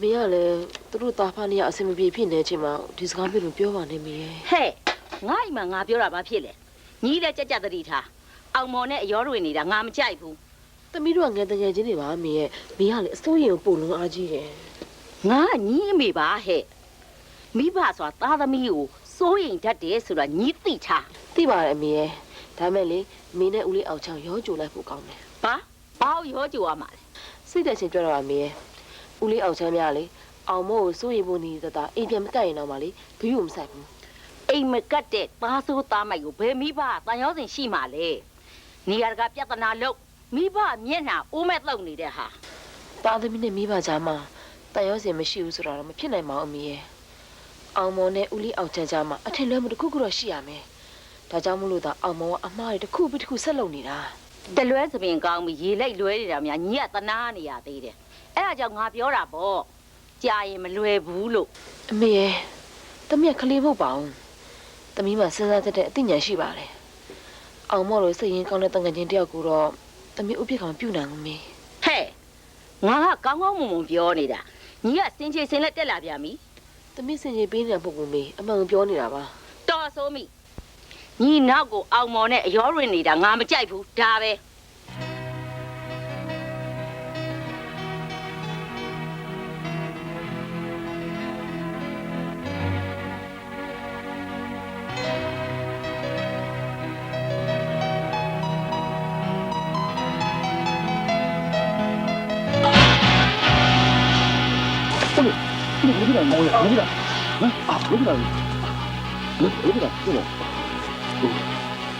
မင်းကလည်းသူတို့သားဖားနေရအဆင်မပြေဖြစ်နေချိန်မှာဒီစကားမျိုးလို့ပြောပါနဲ့မင်းရဲ့ ဟဲ့ငါ့အိမ်မှာငါပြောတာဘာဖြစ်လဲညီလည်းကြက်ကြက်တတိထားအောင်မော်နဲ့အရောတွေနေတာငါမကြိုက်ဘူး သမီးတို့ကငယ်တငယ်ချင်းတွေပါမင်းရဲ့မင်းကလည်းအစိုးရင်ကိုပို့လုံးအားကြီးတယ် ငါညီအမေပါဟဲ့မိဘဆိုတာသားသမီးကိုစိုးရင်တတ်တယ်ဆိုတာညီသိထား သိပါတယ်မင်းရဲ့ဒါမဲ့လေမင်းနဲ့ဦးလေးအောင်ချောင်းရောကြိုလိုက်ဖို့ကောင်းတယ် ဘာလို့ရောကြိုရမှာလဲ စိတ်သက်ချင်းကြွတော့မင်းရဲ့ဦးလေးအောင်ချမ်းများလေအောင်မို့ကိုစိုးရင်ဖို့နေတတ်တာအိမ်ပြန်မတက်ရင်တော့မှလေဘီးကိုမဆိုင်ဘူး အိမ်မကတ်တဲ့သားစိုးသားမိုက်ကိုဘယ်မိဘတန်ရောစင်ရှိမှလဲ နေရာကပြဿနာလို့မိဘမျက်နှာအိုးမဲ့တုံနေတဲ့ဟာ သားသမီးနဲ့မိဘကြားမှာတန်ရောစင်မရှိဘူးဆိုတော့မဖြစ်နိုင်ပါဘူးအမေရဲ့အောင်မော်နဲ့ဦးလေးအောင်ချမ်းကြားမှာအထင်လွဲမှုတစ်ခုခုတော့ရှိရမယ်ဒါကြောင့်မို့လို့သာအောင်မော်ကအမှားတွေတစ်ခုပြီးတစ်ခုဆက်လုပ်နေတာ တလွဲသပင်ကောင်းပြီးရေလိုက်လွဲနေတာများညီကတနာနေရသေးတယ်အဲ့ဒါကြောင့်ငါပြောတာပေါ့ကြာရင်မလွယ်ဘူးလို့ အမေရဲ့သမီးကခလေးမဟုတ်ပါဘူးသမီးမှစဉ်းစားတတ်တဲ့အသိဉာဏ်ရှိပါတယ်အောင်မော်တို့စိတ်ရင်းကောင်းတဲ့တန်ငယ်ချင်းတယောက်ကိုတော့သမီးဥပိ္ပခါမပြုတ်နိုင်ဘူးမေ ဟဲ့ငါကကောင်းကောင်းမွန်မွန်ပြောနေတာညီကစင်ချေစင်လက်တက်လာပြန်ပြီ သမီးစင်ကြီးပေးနေတာပုံပုံမေအမှန်ကိုပြောနေတာပါ တော်ဆိုမိညီနောက်ကိုအောင်မော်နဲ့အရောရင်နေတာငါမကြိုက်ဘူးဒါပဲ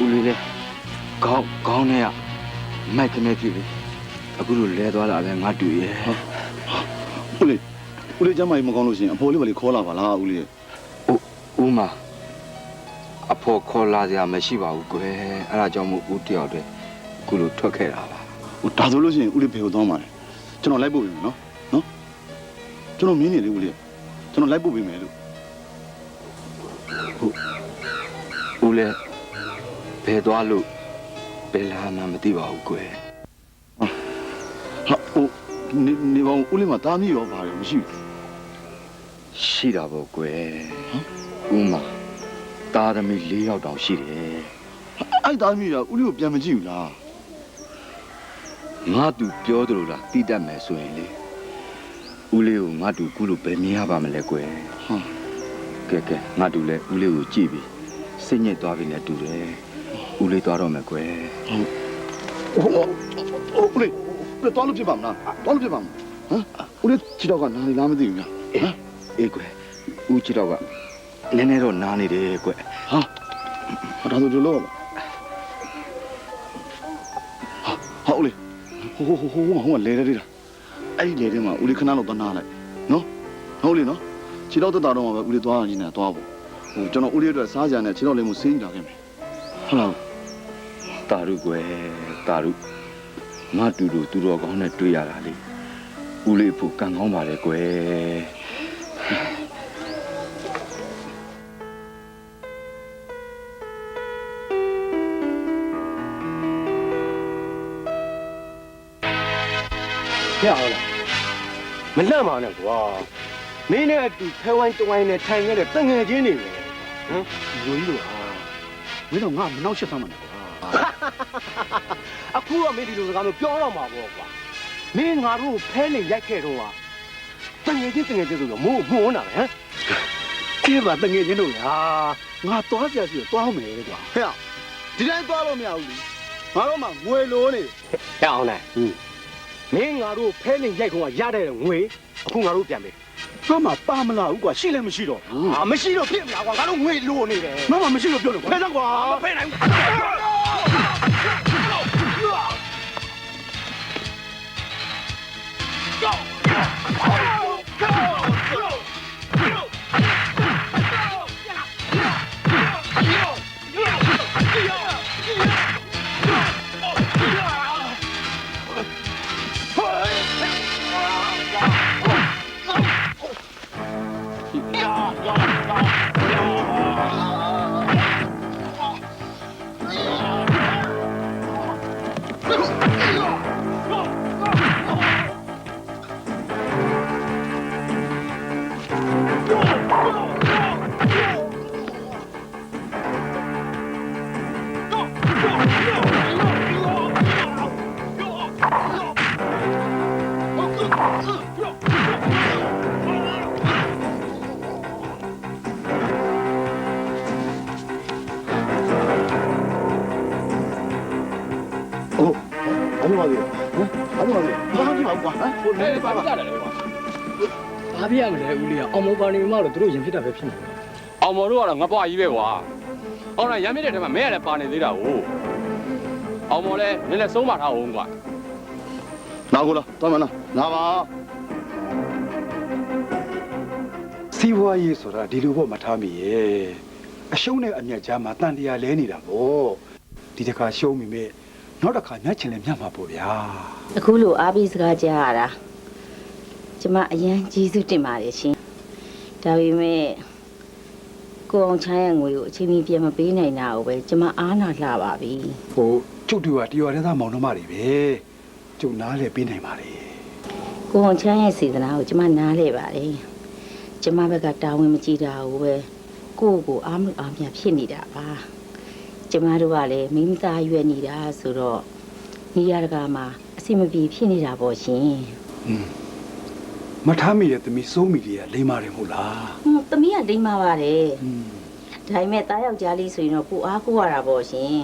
ဦးလေးလေခေါင်းနဲ့ကမိုက်ခနဲ့ဖြစ်ပြီအခုလိုလဲသွားတာပဲငါတွေ့ရဲ့ ဦးလေးကျမ်းမာကြီးမကောင်းလို့ရှင်အဖိုးလေးပါလေခေါ်လာပါလားဦးလေး ဦးမအဖို့ခေါ်လာစရာမရှိပါဘူးကွယ်အဲ့ဒါကြောင့်မို့ဦးတယောက်တည်းအခုလိုထွက်ခဲ့တာပါ ဒါဆိုလို့ရှိရင်ဦးလေးဖေကိုသွားမှာလေကျွန်တော်လိုက်ပို့ပေးမယ်နော်ကျွန်တော်မင်းနေလေဦးလေးကျွန်တော်လိုက်ပို့ပေးမယ်လို့ ဦးလေဘယ်သွားလို့ဘယ်လာမှမသိပါဘူးကွယ် ဟာနေပေါင်းဦးလေးမှာတားမိရောပါတယ်မရှိဘူး ရှိတာပေါ့ကွယ်ဦးမသားသမီး၄ယောက်တောင်ရှိတယ် အဲ့တားမိကဦးလေးကိုပြန်မကြည့်ဘူးလား ငါတူပြောသလိုလားတိတတ်မယ်ဆိုရင်လေဦးလေးကိုငါတူကူလို့ပဲမြင်ရပါမလဲကွယ်ကဲငါတူလဲဦးလေးကိုကြည့်ပြီးစိတ်ညစ်သွားပြီနဲ့တူတယ်ဦးလေးသွားတော့မယ်ကွယ် ဦးလေးတော်လို့ဖြစ်ပါမလားတော်လို့ဖြစ်ပါမလားဟမ်ဦးလေးခြေတော့ကနားနေလားမသိဘူးလားဟမ် အေးကွယ်ဦးချစ်တော့ကနည်းနည်းတော့နားနေတယ်ကွယ် ဒါဆိုတို့လို့ဟာဦးလေးဟိုလဲတယ်အဲ့ဒီလဲတယ်မှာဦးလေးခဏတော့သွားနားလိုက်နော်ဟုတ်လေနော်ခြေတော့တက်တာတော့မှပဲဦးလေးသွားရင်းနဲ့သွားဖို့ကျွန်တော်ဦးလေးအတွက်စားကြတဲ့ခြေတော့လေးမျိုးစင်းကြခဲ့မယ်ဟုတ်လား တာရုကွယ်တာရုငါတူတူသူတော်ကောင်းနဲ့တွေ့ရတာလေဦးလေးဖို့ကံကောင်းပါလေကွယ် ရအောင်လားမလန့်ပါနဲ့ကွာမင်းနဲ့အတူဖဲဝိုင်းတဝိုင်းနဲ့ထိုင်ခဲ့တဲ့တငယ်ချင်းတွေပဲဟမ်လူကြီးတို့ဟာမင်းတို့ငါမနှောက်ရှက်သမ်းမှာနဲ့ကွာအခုကမင်းဒီလိုစကားမျိုးပြောတော့မှာပေါ့ကွာမင်းငါတို့ဖဲနေရိုက်ခဲ့တော့ဟာတငယ်ချင်းဆိုတော့မိုးမှုန်းတာပဲဟမ်ဒီမှာတငယ်ချင်းတို့ဟာငါသွားကြစီသွားမယ်ကွာဟဲ့ဒီတိုင်းသွားလို့မရဘူးလေငါတို့မှငွေလိုနေဟဲ့အောင်နိုင်မင်းငါတို့ဖဲလင်ရိုက်ခွန်ကရတဲ့ငွေအခုငါတို့ပြန်ပေးငါမှပါမလားဘူးကွာရှိလည်းမရှိတော့ဘူးဟာမရှိတော့ဖြစ်မလားကွာငါတို့ငွေလိုနေတယ်ငါမှမရှိလို့ပြောလို့ကွာဖဲတော့ကွာမဖဲနိုင်ဘာပြရမလဲဦးလေးအောင်မောပါနေမှတော့သူတို့ရင်ဖြစ်တာပဲဖြစ်နေတယ် အောင်မော်တို့ကတော့ငါပွားကြီးပဲကွာအောင်နိုင်ရမ်းမြစ်တဲ့ထဲမှာမဲရလည်းပါနေသေးတာကို အောင်မော်လဲနည်းနည်းဆုံးမထားအောင်ကွာ နာကိုလားတော်မလားနာပါ စီးပွားရေးဆိုတာဒီလိုပေါ့မထားမိရဲ့အရှုံးနဲ့အမြတ်ကြားမှာတန်တရားလဲနေတာပေါ့ဒီတစ်ခါရှုံးမိမဲ့နောက်တစ်ခါညှက်ချင်လဲညှက်မှာပေါ့ဗျာ အခုလိုအားပေးစကားကြားရတာကျမအရင်ကျေးဇူးတင်ပါတယ်ရှင်ဒါပေမဲ့ကိုအောင်ချမ်းရဲ့ငွေကိုအချိန်ကြီးပြန်မပေးနိုင်တာကိုပဲကျမအားနာလှပါပြီ ဟိုကျုပ်တို့ကတရွာတဲ့သားမောင်နှမတွေပဲကျုပ်နားလဲပေးနိုင်ပါလေ ကိုအောင်ချမ်းရဲ့စေတနာကိုကျမနားလဲပါတယ်ကျမဘက်ကတာဝန်မကြည့်တာကိုပဲကိုယ့်ကိုအားမလို့အားမြဖြစ်နေတာပါကျမတို့ကလည်းမိမိသားရွယ်နေတာဆိုတော့နေရာတကာမှာအဆင်မပြေဖြစ်နေတာပေါ့ရှင် မထားမိတဲ့သမီးစိုးမိလေးကလိမ္မာတယ်မဟုတ်လား သမီးကလိမ့်မာပါတယ်ဒါပေမဲ့တားယောက်ျားလေးဆိုရင်တော့ကိုအားကိုရတာပေါ့ရှင်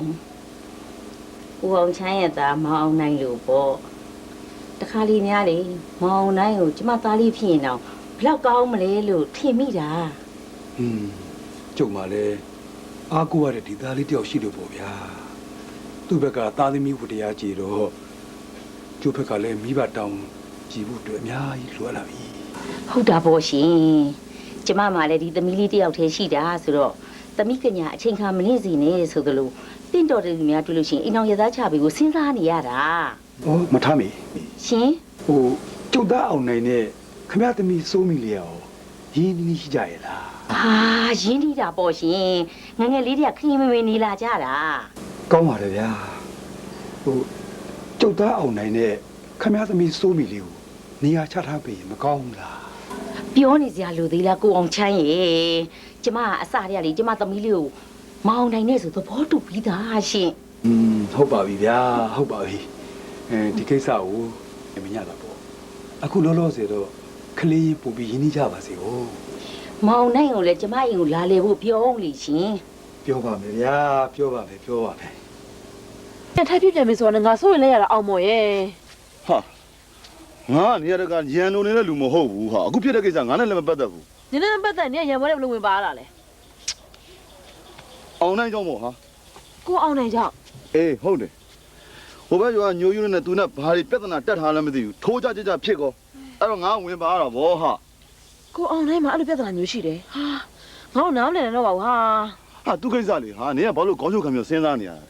ကိုအောင်ချမ်းရဲ့သားမအောင်နိုင်လို့ပေါ့တခါလေးများလေမအောင်နိုင်ကိုကျမသားလေးဖြစ်ရင်တော့ဘလောက်ကောင်းမလဲလို့ထင်မိတာ ကျုပ်မှလည်းအားကိုရတဲ့ဒီသားလေးတယောက်ရှိလို့ပေါ့ဗျာသူ့ဘက်ကသားသမီးဝတရားကြည်တော့ကျုပ်ဘက်ကလည်းမိဘတောင်းကြည်ဖို့အတွက်အများကြီးလွယ်လာပြီ ဟုတ်တာပေါ့ရှင်ကျမမှလည်းဒီသမီးလေးတယောက်တည်းရှိတာဆိုတော့သမီးကညာအချိန်ခါမနေစီနဲ့ဆိုသလိုတင့်တော်တဲ့လူများတွေ့လို့ရှိရင်အိမ်အောင်ရသားချပြီးကိုစဉ်းစားနေရတာ မထားမိ ရှင် ဟိုကျုပ်သားအောင်နိုင်နဲ့ခမရသမီးစိုးမိလေးရောရင်းနှီးရှိကြရဲ့လား ရင်းနှီးတာပေါ့ရှင်ငငယ်လေးတွေကခရင်မမေနေလာကြတာ ကောင်းပါတယ်ဗျာဟိုကျုပ်သားအောင်နိုင်နဲ့ခမရသမီးစိုးမိလေးကိုနေရာချထားပေးရင်မကောင်းဘူးလား ပြောနေစရာလူသေးလားကိုအောင်ချမ်းရေကျမကအစတည်းကလေကျမသမီးလေးကိုမအောင်နိုင်နဲ့ဆိုသဘောတူပြီးသားရှင် ဟုတ်ပါပြီဗျာဟုတ်ပါပြီဒီကိစ္စကိုမညတာပေါ့အခုလောလောဆယ်တော့ကလေးပူပြီးရင်းနှီးကြပါစေဟို မအောင်နိုင်ကိုလည်းကျမအိမ်ကိုလာလေဖို့ပြောအောင်လေရှင် ပြောပါမယ်ဗျာပြောပါမယ်ပြောပါမယ် ထိုက်ပြပြန်ပြီဆိုတော့ငါစိုးရင်လဲရတာအောင်မော်ရဲ့ ဟာငါနေရာတကရန်လုံနေတဲ့လူမဟုတ်ဘူးဟာအခုဖြစ်တဲ့ကိစ္စငါနဲ့လည်းမပတ်သက်ဘူး နင်းနဲ့ပတ်သက်နေရံမွဲတဲ့ဘလို့ဝင်ပါလာလဲ အောင်နိုင်ကြောင်းမို့ဟာ ကိုအောင်နိုင်ကြောင့် အေးဟုတ်တယ်ဟိုဘက်ကျော်ကညိုယူနဲ့သူနဲ့ဘာတွေပြဿနာတက်ထားလဲမသိဘူးထိုးကြကြဖြစ်ကောအဲ့တော့ငါဝင်ပါတော့ဗောဟာ ကိုအောင်နိုင်မှာအဲ့လိုပြဿနာမျိုးရှိတယ်ဟာငါ့ကိုနားမလည်နဲ့တော့ပါဘူးဟာ ဟာသူကိစ္စလေဟာနေကဘာလို့ခေါင်းချုပ်ခံမျိုးစဉ်းစားနေရလဲ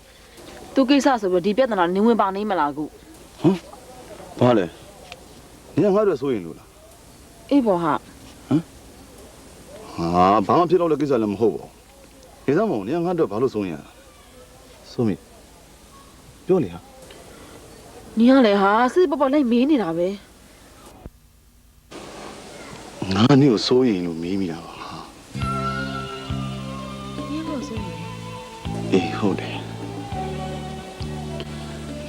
သူကိစ္စဆိုပြီးဒီပြဿနာနင်းဝင်ပါနေမလားခု ဘာလဲနေကငါတို့ဆိုရင်လို့လား အေးပေါ့ဟာ ဟာဘာမှဖြစ်တော့တဲ့ကိစ္စလည်းမဟုတ်ပါဘူးဒါမှမဟုတ်နေကငါတို့ဘာလို့ဆုံးရလဲဆိုမိပြောလေဟာ နင်းရလေဟာစစ်ပပလိုက်မေးနေတာပဲ ငါနေကိုစိုးရင်လို့မေးမိတာပါဟာ နင်းလို့ဆိုရင် အေးဟုတ်တယ်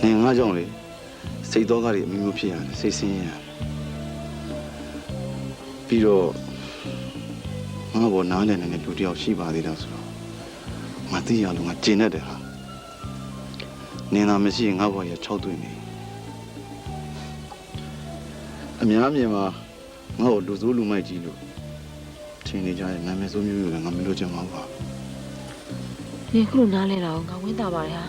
နေငါကြောင့်လေစိတ်တော့ကတွေအမျိုးမျိုးဖြစ်ရတယ်စိတ်ဆင်းရဲရတယ်ပြီးတော့ငါဘောနားလည်နေတဲ့လူတစ်ယောက်ရှိပါသေးတယ်ဆိုတော့ငါသိရလို့ငါကျင်တတ်တယ်ဟာနေနာမရှိရင်ငါဘောရ6သွင်းနေအများမြင်မှာငါ့ကိုလူစိုးလူမိုက်ကြီးလို့ထင်နေကြတဲ့နာမည်ဆိုးမျိုးတွေလည်းငါမလို့ချင်ပါဘူးဟာ နင်းခုလိုနားလဲတာကိုငါဝင်းတာပါတယ်ဟာ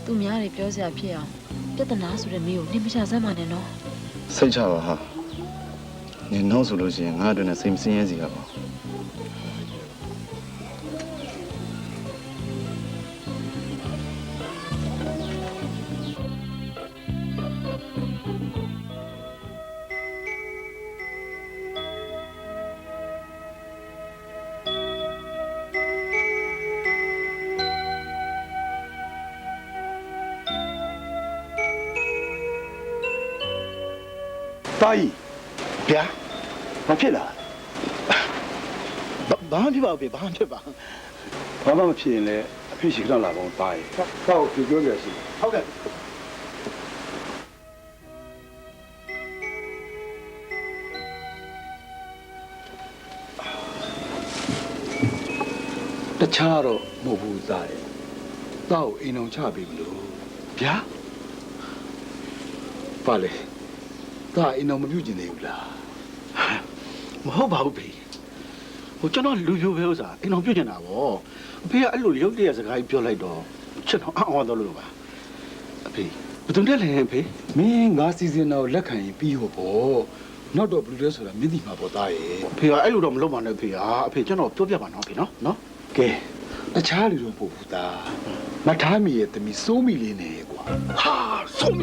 သူများတွေပြောစရာဖြစ်အောင်ပြဿနာဆိုတဲ့မင်းကိုနင်းမချစမ်းပါနဲ့နော် စိတ်ချပါဟာနေနောက်ဆိုလို့ရှိရင်ငါအတွက်နဲ့စိတ်မစင်းရဲစီရပါတာကြီး ဗျာ မဖြစ်လား ဘာမှဖြစ်ပါဘူးဗျာဘာမှဖြစ်ပါ ဘာမှမဖြစ်ရင်လည်းအဖေရှိခဏလာပေါင်းတာကြီးကောက်ပြောပြစီ ဟုတ်ကဲ့ တခြားတော့မဟုတ်ဘူးသားရဲ့တောက်အိမ်အောင်ချပြီမလို့ဗျာပါလေတာအိမ်အောင်မပြုတ်ကျင်သေးဘူးလား မဟုတ်ပါဘူးဖေဟိုကျွန်တော်လူပြိုပဲဥစားအိမ်အောင်ပြုတ်နေတာဗောအဖေကအဲ့လိုရုပ်တရက်စကားကြီးပြောလိုက်တော့ကျွန်တော်အော်တော့လို့ပါ အဖေဘယ်သူတက်လဲအဖေ မင်းငါစီစဉ်တော့လက်ခံရင်ပြီးဟောပေါ့နောက်တော့ဘယ်လိုလဲဆိုတာမင်းသိမှာပေါ့သားရဲ့ အဖေကအဲ့လိုတော့မလုပ်ပါနဲ့အဖေဟာအဖေကျွန်တော်ပြောပြပါနော်အဖေနော် ကဲတခြားလူတော့ပို့ဘူးသားမထားမီရဲ့တမီစိုးမီလေးနဲ့ကွာ ဟာဆုံး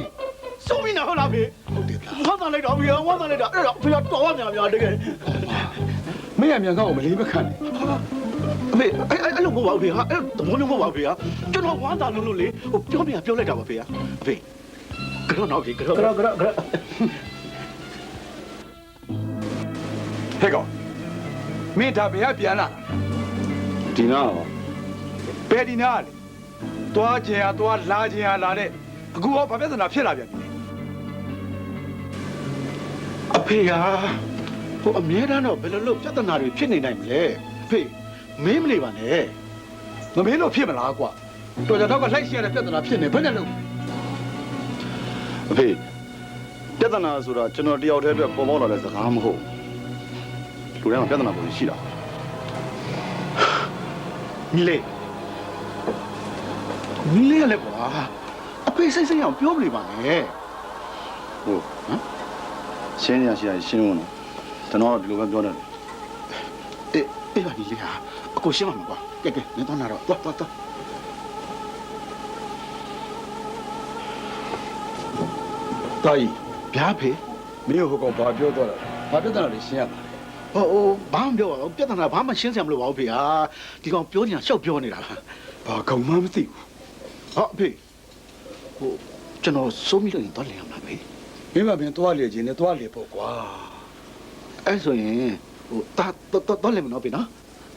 မီနာဟုတ်လားအဖေ ဟုတ်တယ်သား ဝမ်းသာလိုက်တော့အဖေဝမ်းသာလိုက်တော့အဲ့တော့အဖေကတော်ရများတကယ် မင်းရမြန်ကောက်ကိုမလေးမခံနဲ့ အဖေအဲ့လိုမဟုတ်ပါဘူးဖေဟာအဲ့သဘောမျိုးမဟုတ်ပါဘူးဖေဟာကျွန်တော်ဝမ်းသာလို့လေဟိုပြောပြပြောလိုက်တာပါဖေဟာအဖေကတော့ဖေကတော့ ဟဲ့ကောင်မင်းဒါဘယ်ကပြန်လာ ဒီနာပါ ဘယ်ဒီနာလဲတွားချင်ဟာတွားလာချင်ဟာလာတဲ့အခုဟောဘာပြဿနာဖြစ်လာပြန်ပြီ အဖေဟာဟိုအမြဲတမ်းတော့ဘယ်လိုလုပ်ပြဿနာတွေဖြစ်နေနိုင်မလဲအဖေမင်းမနေပါနဲ့ မမင်းတို့ဖြစ်မလားကွာတော်ကြတော့ကလိုက်ရှိရတဲ့ပြဿနာဖြစ်နေဘယ်နဲ့လို့ အဖေပြဿနာဆိုတာကျွန်တော်တယောက်တည်းအတွက်ပေါ်ပေါက်လာတဲ့စကားမဟုတ်လူတိုင်းမှာပြဿနာပုံရှိတာ ညီလေးရလဲကွာအဖေစိတ်အောင်ပြောမနေပါနဲ့ ဟုတ်ဟမ်ရှင်းရရှင်းဝင်တော့ကျွန်တော်ဒီလိုပဲပြောတယ် အေးပါညီလေးဟာအကိုရှင်းပါမှာကွာကဲမင်းတော့နာတော့သွား တာကြီး ဗျာဖေ မင်းဟိုကောင်ဘာပြောတော့လဲဘာပြဿနာတွေရှင်းရပါလဲ ဟိုဘာမှပြောပြဿနာဘာမှရှင်းစရာမလိုပါဘူးဖေဟာဒီကောင်ပြောနေတာရှောက်ပြောနေတာပါ ဘာကောင်မှမသိဘူး ဟောဖေဟိုကျွန်တော်စိုးမိလို့ရင်တော့လင်ရမှာပဲ မင်းမပင်သွားလေခြင်းနဲ့သွားလေပေါ့ကွာ အဲ့ဆိုရင်ဟိုတော့လင်မနော်ဖေနော်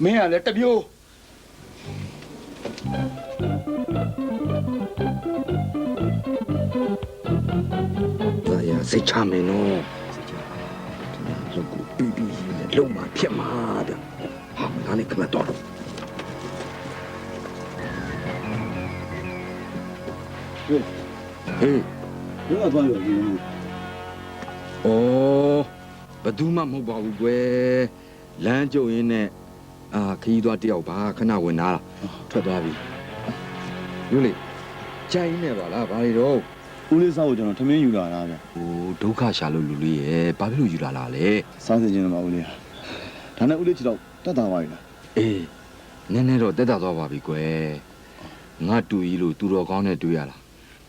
မင်းကလည်းတမျိုး ဒါရစိတ်ချမယ်နော်စိတ်ချလုံကိုပြီးနဲ့လုံမှာဖြစ်မှာဗျဟာဒါနဲ့ခမတော် ဟေးဘယ်သွားလို့ဒီလို ဩဘယ်သူမှမဟုတ်ပါဘူးကွယ်လမ်းကျုပ်ရင်းနဲ့ခရီးသွားတယောက်ပါခဏဝင်လာထွက်သွားပြီယူလေကြိုင်းနေပါလားဘာတွေတော့ ဦးလေးစားကိုကျွန်တော်ထမင်းယူလာတာဗျ ဟိုဒုက္ခရှာလို့လူလေးရဲ့ဘာဖြစ်လို့ယူလာလဲ စားစင်ခြင်းတော့ဦးလေးဟာဒါနဲ့ဦးလေးချီတော့တက်တာပါပြီလား အေးနည်းနည်းတော့တက်တာသွားပါပြီကွယ်ငါတူကြီးလို့သူတော်ကောင်းနဲ့တွေ့ရလား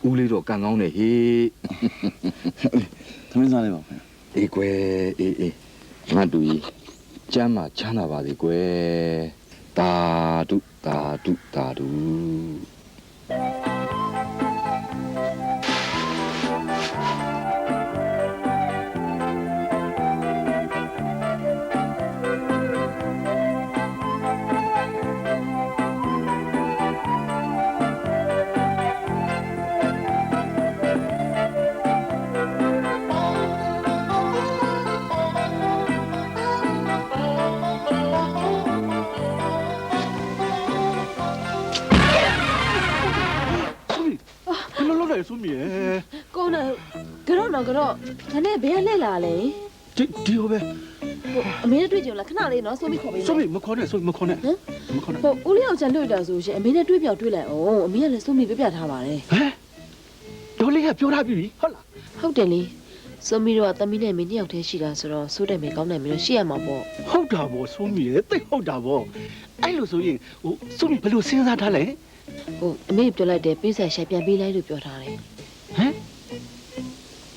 ဦးလေးတော့ကံကောင်းတယ်ဟေး ထမင်းစားလိုက်ပါခင်ဗျ အေးကွယ်အေးငါတူကြီးကျမ်းမှာချမ်းသာပါစေကွယ်တာတု ဘယ်လိုလုပ်လဲစိုးမိရဲ့ ကိုနာကတော့ဒါနဲ့ဘယ်ကလှည့်လာလဲ ဒီဟိုပဲ အမေနဲ့တွေ့ကြလားခဏလေးနော်စိုးမိခေါ်ပေး စိုးမိမခေါ်နဲ့စိုးမိမခေါ်နဲ့ ဟမ်ဟိုဦးလေးအောင်ချန်လွတ်တာဆိုရှင်အမေနဲ့တွေ့ပြောက်တွေ့လိုက်အောင်အမေကလည်းစိုးမိပြပြထားပါတယ် ဟမ်ဒေါ်လေးကပြောထားပြီဟုတ်လား ဟုတ်တယ်လေစိုးမိတော့သမီးနဲ့မင်းတယောက်တည်းရှိတာဆိုတော့စိုးတယ်မေကောင်းတယ်မင်းတို့ရှိရမှာပေါ့ ဟုတ်တာဗောစိုးမိရဲ့တိတ်ဟုတ်တာဗောအဲ့လိုဆိုရင်ဟိုစိုးမိဘယ်လိုစဉ်းစားထားလဲ ဟိုအမေပြောလိုက်တယ်ပေးဆက်ရှက်ပြန်ပေးလိုက်လို့ပြောထားတယ် ဟမ်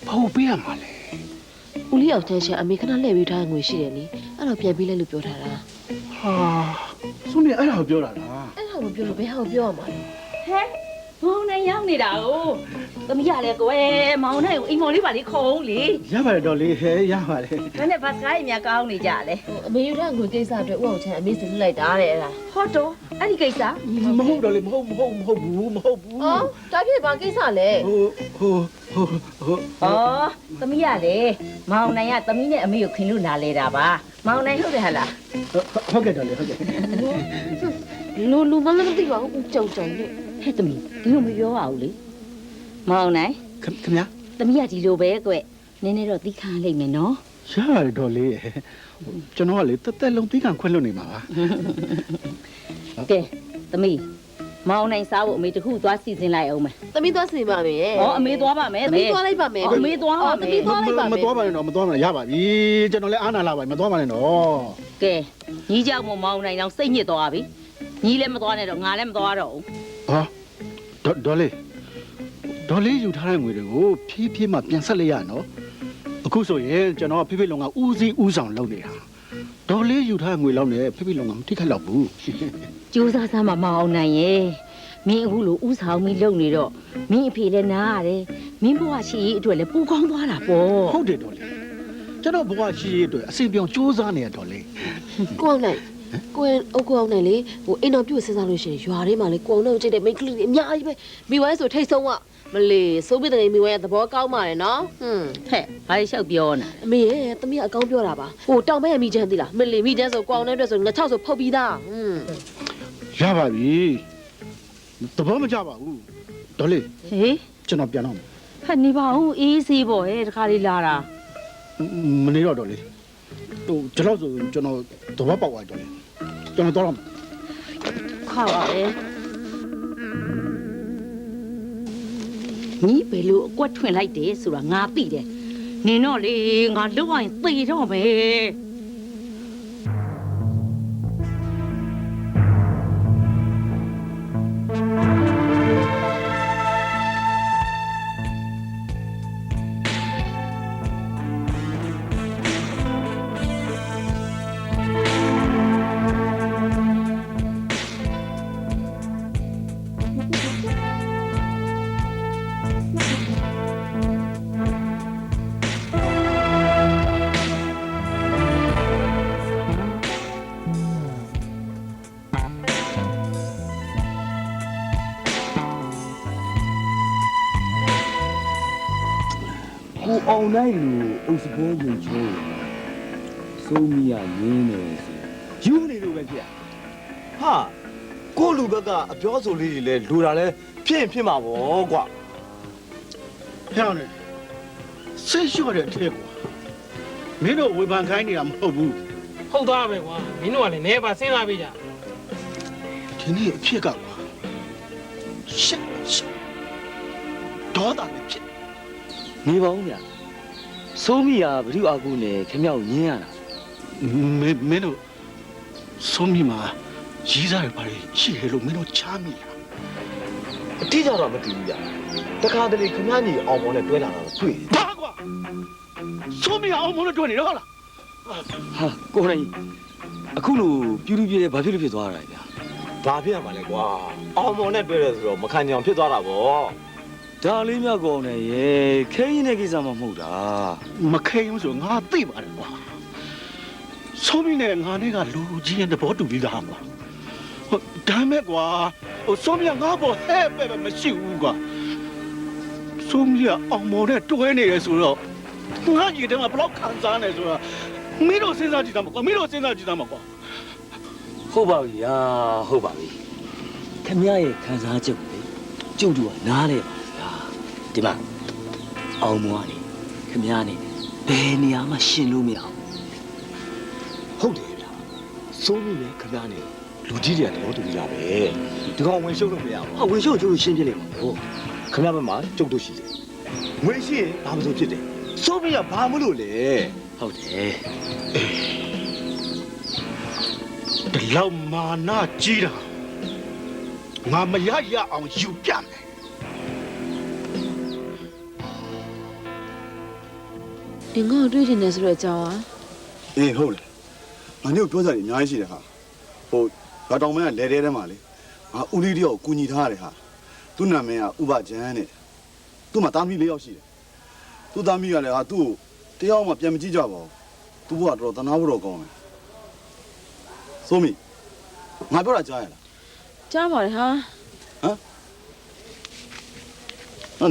ဘာလို့ပေးရမှာလဲ ဦးလေးအောင်ချန်ရှာအမေခဏလှည့်ပေးထားငွေရှိတယ်လေအဲ့တော့ပြန်ပေးလိုက်လို့ပြောထားတာ ဟာစိုးမိအဲ့ဒါကိုပြောတာလား အဲ့ဒါကိုပြောလို့ဘယ်ဟာကိုပြောရမှာလဲ ဟဲ့မောင်နိုင်ရောက်နေတာ哦သမီးရလေကွယ်မောင်နိုင်ကိုအိမ်မော်လေးပါလေးခေါ်အောင်လေ ရပါတယ်ဒေါ်လေးဟဲရပါတယ် ဒါနဲ့ဘာစကားကြီးများကောင်းနေကြလဲ ဟိုအမေယူတဲ့ငွေကိစ္စအတွက်ဦးအောင်ချန်အမေစီလွတ်လိုက်တာတဲ့အဲ့ဒါ ဟောတော့အဲ့ဒီကိစ္စ မဟုတ်တော့လေမဟုတ်ဘူး အော်ဒါဖြစ်ဘာကိစ္စလဲ ဟို ဩသမီးရလေမောင်နိုင်ကသမီးနဲ့အမေကိုခင်လို့လာလေတာပါမောင်နိုင်ဟုတ်တယ်ဟလား ဟုတ်ကဲ့ဒေါ်လေးဟုတ်ကဲ့ လူမလည်းမသိပါဘူးကြောင်နဲ့ ဟဲ့သမီးဒီလိုမပြောပါဘူးလေမောင်နိုင် ခင်ဗျာ သမီးကဒီလိုပဲကွနည်းနည်းတော့သီးခါလိုက်မယ်နော် ရပါတယ်ဒေါ်လေးကျွန်တော်ကလေတက်တက်လုံးပြီးခံခွင့်လွတ်နေမှာပါ ကဲသမီး မောင်နိုင်စားဖို့အမေတခုသွားစီစဉ်လိုက်အောင်မယ် သမီးသွားစီပါမယ် ဟောအမေသွားပါမယ် သမီးသွားလိုက်ပါမယ် အမေသွားပါမယ် သမီးသွားလိုက်ပါမယ် မသွားပါနဲ့တော့မသွားပါနဲ့ရပါပြီကျွန်တော်လည်းအားနာလာပါမသွားပါနဲ့တော့ ကဲညီကြောင့်မောင်နိုင်တော့စိတ်ညစ်သွားပြီညီလည်းမသွားနဲ့တော့ငါလည်းမသွားတော့ဘူး ဟာဒေါ်လေးယူထားတဲ့ငွေတွေကိုဖြည်းဖြည်းမှပြန်ဆက်လိုက်ရနော်အခုဆိုရင်ကျွန်တော်ဖိဖိလုံကဦးစီးဦးဆောင်လုပ်နေတာဒေါ်လေးယူထားတဲ့ငွေလောက်နဲ့ဖိဖိလုံကမထိခိုက်တော့ဘူး ကြိုးစားစားမှမအောင်နိုင်ရဲ့မင်းအခုလိုဥဆောင်ပြီးလုပ်နေတော့မင်းအဖေလည်းနားရတယ်မင်းဘဝရှိရေးအတွက်လည်းပူကောင်းသွားတာပေါ့ ဟုတ်တယ်ဒေါ်လေးကျွန်တော်ဘဝရှိရေးအတွက်အစဉ်ပြောင်းစူးစမ်းနေရဒေါ်လေး ကိုအောင်နိုင်ကိုအောင်နိုင်လေဟိုအိမ်တော်ပြုတ်စဉ်းစားလို့ရှိရင်ရွာထဲမှာလေကိုအောင်နိုင်ကိုကြိတ်တဲ့မိန်းကလေးတွေအများကြီးပဲမိဝိုင်းဆိုထိတ်ဆုံးကမလီစိုးပြီးတဲ့မိဝိုင်းရဲ့သဘောကောင်းပါတယ်နော်ဟဲ့ဘာလျှောက်ပြောနေ အမေရဲ့သမီးကအကောင်းပြောတာပါဟိုတောင်ဘက်ရဲ့မိချမ်းသိလားမလီမိချမ်းဆိုကိုအောင်နိုင်အတွက်ဆိုငါ6ဆိုဖုတ်ပြီးသားရပါပြီသဘောမကျပါဘူးဒေါ်လေး ဟေး ကျွန်တော်ပြန်တော့ ဖက်နေပါဦးအေးစေးပေါ့ဟဲ့တခါလေးလာတာ မနေတော့ဒေါ်လေးဟိုကျွန်တော်ဆိုကျွန်တော်သဘောပေါက်သွားဒေါ်လေးကျွန်တော်တော့ ခါပါလေညီဘယ်လိုအကွက်ထွင်လိုက်တယ်ဆိုတာငါသိတယ်နင်တော့လေငါလောက်ရင်သေတော့ပဲကိုအောင်နိုင်လူအုပ်စပွဲရင်ချိုးစိုးမီရရင်းနေဆိုယူနေလို့ပဲဖြစ် ဟာကိုလူဘက်ကအပြောဆိုလေးတွေလဲလူတာလဲဖြစ်မှာပေါ့ကွာ ဖျောင်းနေဆိတ်လျှော့တဲ့အထက်ကွာမင်းတို့ဝေဖန်ခိုင်းနေတာမဟုတ်ဘူး ဟုတ်သားပဲကွာမင်းတို့ကလည်းနေပါစဉ်းစားပေးကြ ဒီနေ့အဖြစ်ကကွာရှက်ဒေါသနဲ့ဖြစ် နေပါဦးဗျာစိုးမီရဘ누구အကူနဲ့ခင်ဗျားကိုညင်းရတာ မင်းတို့ဆုံးမိမှာရီးစားရပါလေရှိရလို့မင်းတို့ချားမိလား အတိအကျတော့မသိဘူးဗျတခါတလေခမည်းကြီးအောင်မော်နဲ့တွဲလာတာတွေ့ ဘာကွာဆုံးမိအောင်မလို့တွေ့နေတော့ဟုတ်လား ဟာကိုရင်အခုလိုပြူးပြူးပြဲဘာဖြစ်လို့ဖြစ်သွားတာလဲဗျာ ဘာဖြစ်ရမှာလဲကွာအောင်မော်နဲ့တွဲတယ်ဆိုတော့မခံကြအောင်ဖြစ်သွားတာပေါ့ ဒါလေးမြောက်ကောင်းနေရေခဲရင်တဲ့ကိစ္စမှမဟုတ်တာ မခဲရင်ဆိုငါသိပါတယ်ကွာဆုံးမိနဲ့ငါနဲ့ကလူကြီးရဲ့သဘောတူပြီးသားကွာဟုတ်ဒါမဲ့ကွာဟိုဆုံးမိကငါပေါ်ဟဲ့ပဲမရှိဘူးကွာဆုံးမိကအောင်မော်နဲ့တွဲနေရဆိုတော့ငါကြီးတဲ့မှာဘလောက်ခံစားနေဆိုတာမင်းတို့စဉ်းစားကြည့်တာမကွာမင်းတို့စဉ်းစားကြည့်တာမကွာ ဟုတ်ပါပြီဟာဟုတ်ပါပြီခင်ဗျားရဲ့ခံစားချက်ကိုလေကျုပ်တို့ကနားလဲပါဗျာဒီမှာအောင်မွားနေခင်ဗျားနေဘယ်နေရာမှရှင်လို့မရအောင် ဟုတ်တယ်ဗျစိုးမိပဲခမည်းနဲ့လူကြီးတွေကတော့တူကြပဲဒီကောင်ဝင်ရှုပ်လို့မရဘူး ဟာဝင်ရှုံကျုပ်တို့ရှင်းပြလိုက်ပါဦး ခမည်းဘက်မှာကျုပ်တို့ရှိတယ်ငွေရှိရင်ဘာမှမဆိုဖြစ်တယ်စိုးမိကဘာမလို့လဲ ဟုတ်တယ် ဒီလောက်မာနကြီးတာငါမရရအောင်ယူပြမယ် ဒီငါ့ကိုတွေ့ချင်တယ်ဆိုတဲ့အကြောင်းอ่ะ အေးဟုတ်လေငါညို့ပြောစားနေအများကြီးရှိတယ်ဟာဟိုဘာတောင်မင်းကလဲတဲထဲမှာလေငါဦးလေးတယောက်ကိုကူညီထားရတယ်ဟာသူ့နာမည်ကဥပချမ်းတဲ့သူ့မှာတာမီ၄ယောက်ရှိတယ်သူ့တာမီကလည်းဟာသူ့ကိုတယောက်မှပြန်မကြည့်ကြပါဘူးသူ့ဘဝတော်တော်တနာဖို့တော့ကောင်းတယ်စိုးမီငါပြောတာကြားရလား ကြားပါတယ်ဟာ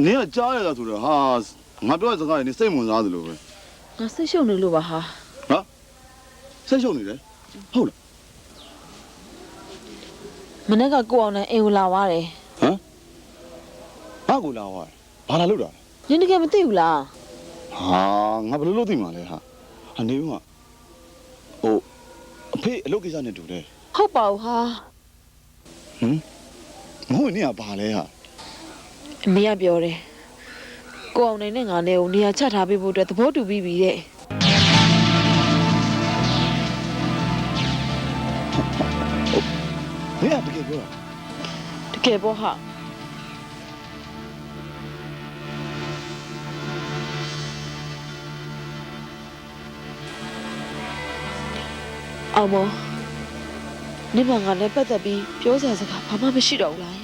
နင်ကကြားရတာဆိုတော့ဟာငါပြောတဲ့စကားတွေနေစိတ်ဝင်စားသလိုပဲ ငါစိတ်ရှုပ်နေလို့ပါဟာ ဟာစိတ်ရှုပ်နေတယ်ဟုတ်လား မနေ့ကကိုအောင်နိုင်အိမ်ကိုလာသွားတယ် ဟမ်ဟာကိုလာသွားဘာလာလို့တာ နင်တကယ်မသိဘူးလား ဟာငါဘယ်လိုလုပ်သိမှာလဲဟာအနေဦးကဟိုအဖေအလုပ်ကိစ္စနဲ့တူတယ် ဟုတ်ပါဘူးဟာ ဟမ်င မဟုတ်နေရပါလဲဟာ အမေကပြောတယ်ကိုအောင်နိုင်နဲ့ငါနဲ့ကိုနေရာချထားပေးဖို့အတွက်သဘောတူပြီးပြီတဲ့ မင်းကတကယ်ပြောတာ တကယ်ပေါ့ဟာအောင်မနေမငါလည်းပတ်သက်ပြီးပြောစရာစကားဘာမှမရှိတော့ဘူးလား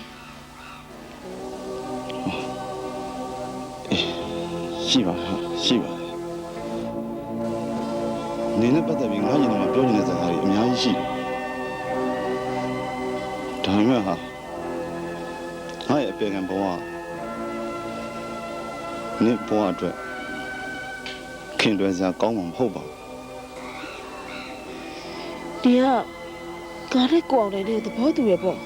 ရှိပါဟာရှိပါနင်းနဲ့ပတ်သက်ပြီးငါညီမပြောနေတဲ့စကားတွေအများကြီးရှိတယ်ဒါပေမဲ့ဟာငါရဲ့အပေကံဘဝနင်းဘဝအတွက်ခင်တွယ်စရာကောင်းမှာမဟုတ်ပါဘူး ဒီကငါနဲ့ကိုအောင်နိုင်တဲ့သဘောတူရပေါ့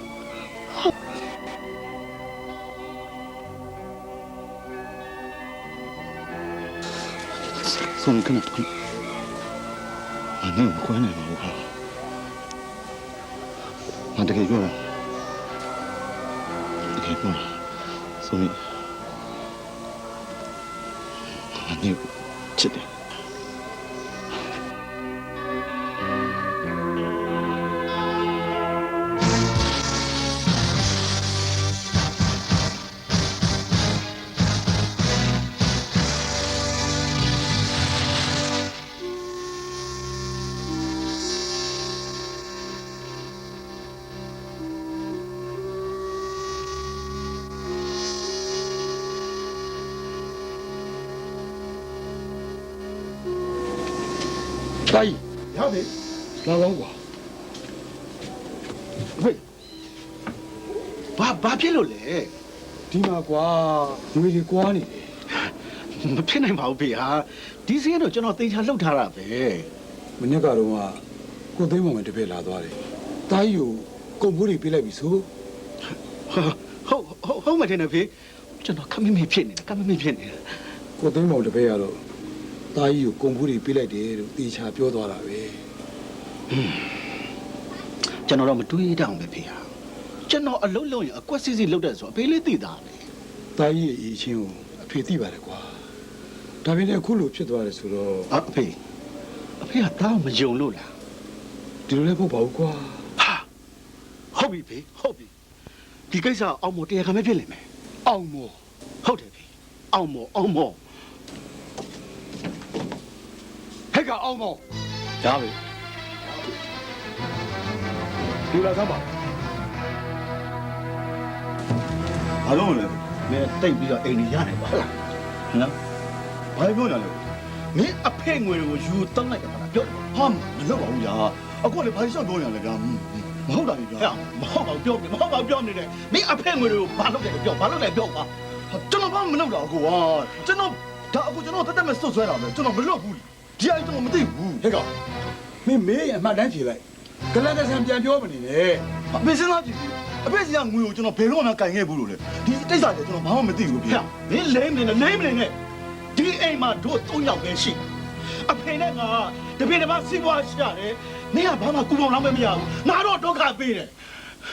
ဆုံးခဏခဏအနည်းကိုခွဲနေပါဘူးဟာငါတကယ်ပြောတာတကယ်ပြောတာဆုံးမအနည်းကိုချစ်တယ် တာကြီး ရပြီ လာကောင်းကွာ ဟေးဘာဖြစ်လို့လဲ ဒီမှာကွာငွေတွေကွာနေတယ် မဖြစ်နိုင်ပါဘူးဖေဟာဒီစင်းတော့ကျွန်တော်တင်ချာလှုပ်ထားတာပဲ မနေ့ကတော့ကိုသိမ်းမောင်မတပည့်လာသွားတယ်တာကြီးကိုကုန်ဖိုးတွေပေးလိုက်ပြီဆို ဟုတ်မှထင်တယ်ဖေကျွန်တော်ခမင်းမေဖြစ်နေတယ်ခမင်းမေဖြစ်နေတယ် ကိုသိမ်းမောင်တပည့်ရတော့တာကြီးကိုကုန်ဖိုးတွေပေးလိုက်တယ်လို့တေချာပြောသွားတာပဲ ကျွန်တော်တော့မတွေးတောင်ပဲဖေဟာကျွန်တော်အလုံးလုံးရင်အကွက်စစ်စစ်လှုပ်တဲ့ဆိုအဖေလေးသိတာပဲ တာကြီးရဲ့အရေးချင်းကိုအဖေသိပါတယ်ကွာဒါပေမဲ့အခုလိုဖြစ်သွားတယ်ဆိုတော့ အဖေကတောင်းမယုံလို့လား ဒီလိုလည်းမဟုတ်ပါဘူးကွာ ဟာဟုတ်ပြီဖေဟုတ်ပြီဒီကိစ္စအောင်မတရားခံမဖြစ်လိမ့်မယ် အောင်မော ဟုတ်တယ်ဖေအောင်မော ဟဲ့ကအောင်မော ရပြီ ဒီလာသမ်းပါ ဘာလို့မလဲ မင်းတိတ်ပြီးတော့အိမ်ကြီးရတယ်ပါလား နော်ဘာပြောရလဲ မင်းအဖေငွေတွေကိုယူတောင်းလိုက်တယ်မလားပြော ဟာမလုပ်ပါဘူးညာအခုလည်းဘာရှောက်ပြောရလဲဗျာမဟုတ်တာကြီးဗျာ မဟုတ်ပါဘူးပြောနေတယ်မင်းအဖေငွေတွေကိုဘာလုပ်လဲပြောပါ ကျွန်တော်ဘာမလုပ်တာကွာကျွန်တော်ဒါအခုကျွန်တော်တက်တက်မဲ့ဆွတ်ဆွဲတာပဲကျွန်တော်မလုပ်ဘူးဒီအရင်ကျွန်တော်မသိဘူး ဟဲ့ကမင်းမေးရင်အမှတ်တမ်းဖြေလိုက်ကလန်ကဆန်ပြန်ပြောမနေနဲ့ အဖေစဉ်းစားကြည့်အဖေစီကငွေကိုကျွန်တော်ဘယ်တော့မှကင်ခဲ့ဘူးလို့လေဒီကိစ္စတွေကျွန်တော်ဘာမှမသိဘူးဗျာ မင်းလိမ့်နေနဲ့ဒီအိမ်မှာတို့3ယောက်ပဲရှိအဖေနဲ့ငါတပည့်တစ်ပါးစီးပွားရှာတယ်မင်းကဘာမှကူပေါင်းလောက်မရဘူးငါတော့ဒုက္ခပေးတယ်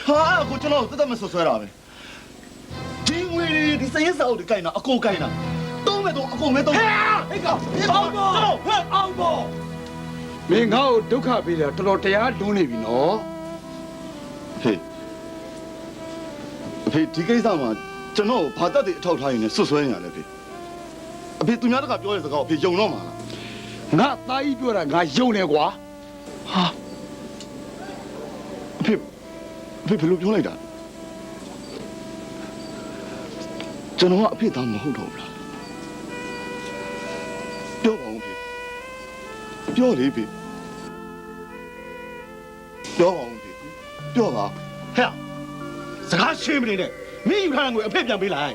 ဟာအခုကျွန်တော်တက်တက်မဲ့ဆွတ်ဆွဲတာပဲဒီငွေဒီစရင်စာအုပ်တွေကင်တာအကုန်ကင်တာတုံးမဲ့တော့အကုန်မဲ့တော့ ဟဲ့အောင်မောအောင်မော မင်းငါ့ကိုဒုက္ခပေးတာတော်တော်တရားလွန်းနေပြီနော် ဟေးအဖေဒီကိစ္စမှာကျွန်တော်ဘာတက်တွေအထောက်ထားရင်းနဲ့ဆွတ်ဆွဲနေရလဲဖေအဖေသူများတကပြောတဲ့စကားကိုအဖေယုံတော့မှာလား ငါသားကြီးပြောတာငါယုံနေကွာ ဟာအဖေဘယ်လိုပြောလိုက်တာကျွန်တော်ကအဖေသားမဟုတ်တော့ဘူးလားပြောပါဦးဖေပြောလေဖေပြောပါဦးဖေပြောပါ ဟဲ့စကားရှင်းမနေနဲ့မင်းယူထားတဲ့ငွေအဖေပြန်ပေးလိုက်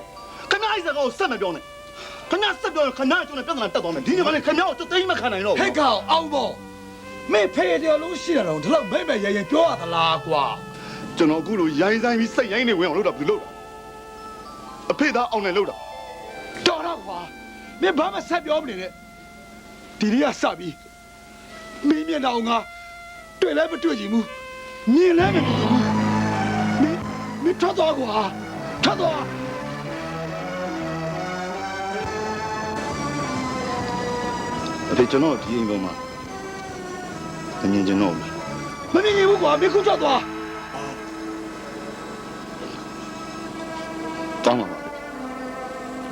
ခင်ဗျားအဲ့စကားကိုဆက်မပြောနဲ့ခင်ဗျားဆက်ပြောရင်ခင်ဗျားကျွန်တော်ပြဿနာတက်သွားမယ်ဒီနေ့ကလည်းခင်ဗျားကိုသိမ်းမခံနိုင်တော့ ဟဲ့ကောင်အောင်မောမင်းဖေးတယ်လို့ရှိရတော့ဒီလောက်မိမ့်မဲ့ရရင်ပြောရသလားကွာ ကျွန်တော်အခုလိုရိုင်းဆိုင်ပြီးစိတ်ရိုင်းနေဝင်အောင်လုပ်တာဘယ်လိုလုပ်တာအဖေသားအောင်နေလုပ်တာ တော်တော့ကွာမင်းဘာမှဆက်ပြောမနေနဲ့ဒီနေ့ကစပြီးမင်းမျက်နှာငါတွေ့လဲမတွေ့ကြည့်ဘူးမြင်လဲမမြင်ဘူးမင်း ထွက်သွားကွာထွက်သွားအဖေကျွန်တော်ဒီအိမ်ပေါ်မှာမမြင်ကျွန်တော်မမြင်ဘူးကွာမင်းခုထွက်သွားတောင်းပါပါ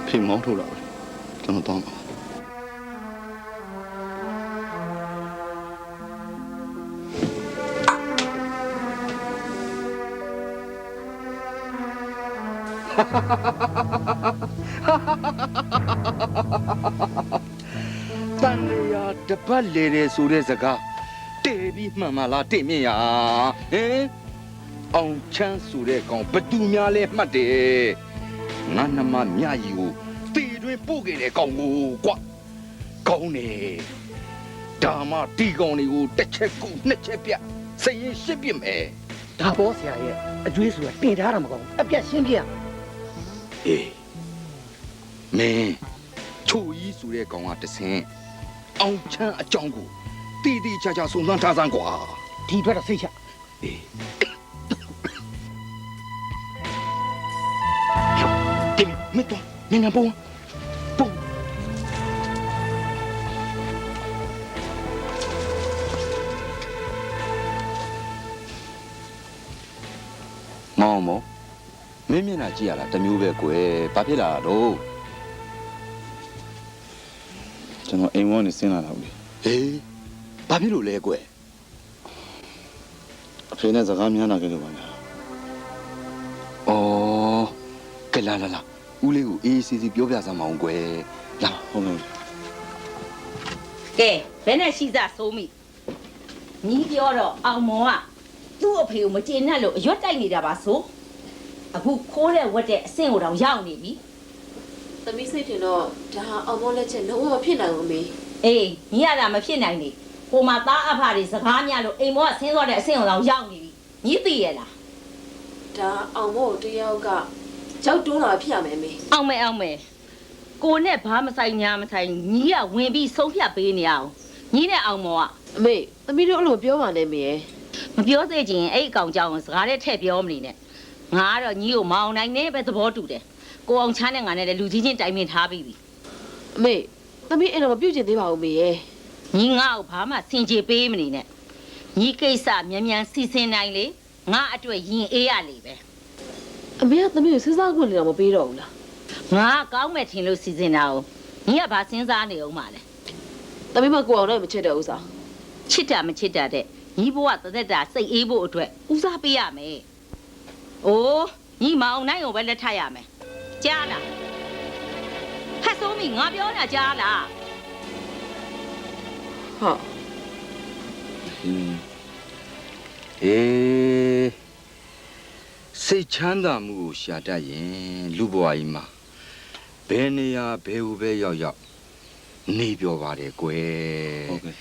ဖေမောင်းထုတ်လာပါကျွန်တော်တောင်းပါတန်ရတပတ်လေတယ်ဆိုတဲ့စကားတေပြီးမှန်မလားတိမြင့်ရဟင်အောင်ချမ်းဆိုတဲ့ကောင်ဘသူများလဲမှတ်တယ်ငါနှမမြကြီးကိုတီတွင်ပို့ခဲ့တဲ့ကောင်ကိုကွာကောင်းနေဒါမှတီကောင်တွေကိုတစ်ချက်ကူနှစ်ချက်ပြစရင်ရှစ်ပြစ်မယ် ဒါဘောဆရာရဲ့အကျွေးဆိုတာတင်ထားတာမကောင်းအပြတ်ရှင်းပြ အေးမင်းချိုကြီးဆိုတဲ့ကောင်ကတဆင်းအောင်ချမ်းအကြောင်းကိုတီတီချာချာစုံစမ်းထားစမ်းကွာ ဒီအတွက်တော့စိတ်ချ အေးဒီမင်းတော့မင်းနဘောပုံမောင်မောမင်းမျက်နှာကြည့်ရလားတမျိုးပဲကွယ်ဘာဖြစ်လာတော့ ကျွန်တော်အိမ်ဝန်းနေဆင်းလာတော့လေ ဟေးဘာဖြစ်လို့လဲကွယ် အဖေနဲ့စကားများလာခဲ့လို့ပါလား ဩကဲလာဦးလေးကိုအေးစီစီပြောပြစမ်းမအောင်ကွယ်လာ ဟုတ်ကဲ့ ကဲဘယ်နဲ့ရှိစားစိုးမိညီပြောတော့အောင်မောကသူ့အဖေကိုမကျေနပ်လို့အရွက်တိုက်နေတာပါဆိုအခုခိုးတဲ့ဝက်တဲ့အဆင့်ကိုတော့ရောက်နေပြီ သမီးစိတ်ထင်တော့ဒါဟာအောင်မောလက်ချက်လုံးဝမဖြစ်နိုင်ဘူးမေ အေးညီရတာမဖြစ်နိုင်နေဟိုမှာသားအဖတွေစကားများလို့အိမ်မောကဆင်းသွားတဲ့အဆင့်ကိုတော့ရောက်နေပြီညီသိရလား ဒါအောင်မောကိုတယောက်ကကြောက်တွန်းလာဖြစ်ရမယ်မေ အောင်မယ်ကိုနဲ့ဘာမဆိုင်ညာမဆိုင်ညီကဝင်ပြီးဆုံးဖြတ်ပေးနေအောင်ညီနဲ့အောင်မောကအ မေသမီးတို့အဲ့လိုပြောပါနဲ့မေရဲ့ မပြောသေးချင်အဲ့အကောင်ကြောင့်စကားနဲ့ထည့်ပြောမနေနဲ့ငါကတော့ညီကိုမအောင်နိုင်နဲ့ပဲသဘောတူတယ်ကိုအောင်ချမ်းနဲ့ငါနဲ့လည်းလူကြီးချင်းတိုင်ပင်ထားပြီးပြီ အမေသမီးအဲ့လိုမပြုတ်ကျင်သေးပါဘူးမေရဲ့ ညီငါ့ကိုဘာမှစင်ကြေပေးမနေနဲ့ညီကိစ္စမြန်စီစဉ်နိုင်လေငါအတွက်ရင်အေးရလေပဲ အမေကသမီးကိုစဉ်းစားခွင့်လည်းမပေးတော့ဘူးလား ငါကောင်းမဲ့ထင်လို့စီစဉ်တာကိုညီကဘာစဉ်းစားနေအောင်မလဲ သမီးမကိုအောင်လည်းမချစ်တဲ့ဥစ္စာ ချစ်တာမချစ်တာတဲ့ညီဘဝတသက်တာစိတ်အေးဖို့အတွက်ဦးစားပေးရမယ်။အိုးညီမအောင်နိုင်ကိုပဲလက်ထပ်ရမယ်။ကြားလား။ဖတ်ဆိုးမိငါပြောတာကြားလား ဟုတ် အေးစိတ်ချမ်းသာမှုကိုရှာတတ်ရင်လူဘဝကြီးမှာဘယ်နေရာဘယ်ဟူပဲရောက်နေပြောပါတယ်ကွယ် ဟုတ်ကဲ့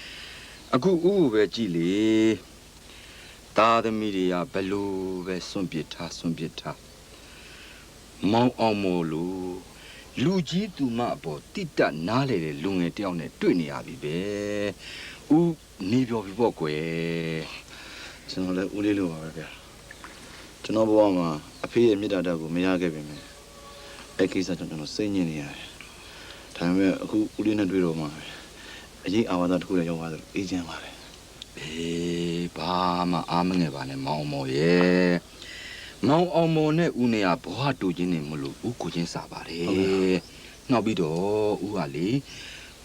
အခုဥဥပဲကြည်လေသားသမီးတွေကဘလို့ပဲစွန့်ပစ်ထားမောင်းအောင်မို့လို့လူကြီးသူမအပေါ်တိတက်နားလေတဲ့လူငယ်တယောက်နဲ့တွေ့နေရပြီပဲဥနေပြောပြီပေါ့ကွယ် ကျွန်တော်လည်းဦးလေးလိုပါပဲဗျာကျွန်တော်ဘဝမှာအဖေရဲ့မေတ္တာတက်ကိုမရခဲ့ပြီမယ်အဲ့ကိစ္စကြောင့်ကျွန်တော်စိတ်ညစ်နေရတယ်ဒါပေမဲ့အခုဦးလေးနဲ့တွေ့တော့မှအရေးအာဝါဒတစ်ခုလည်းရောက်သွားတယ်အေးချမ်းပါတယ် အေးဘာမှအားမငယ်ပါနဲ့မောင်မော်ရဲ့မောင်အောင်မော်နဲ့ဦးနေရဘဝတူချင်းနေမလို့ဦးကိုချင်းစားပါတယ်နောက်ပြီးတော့ဦးကလေ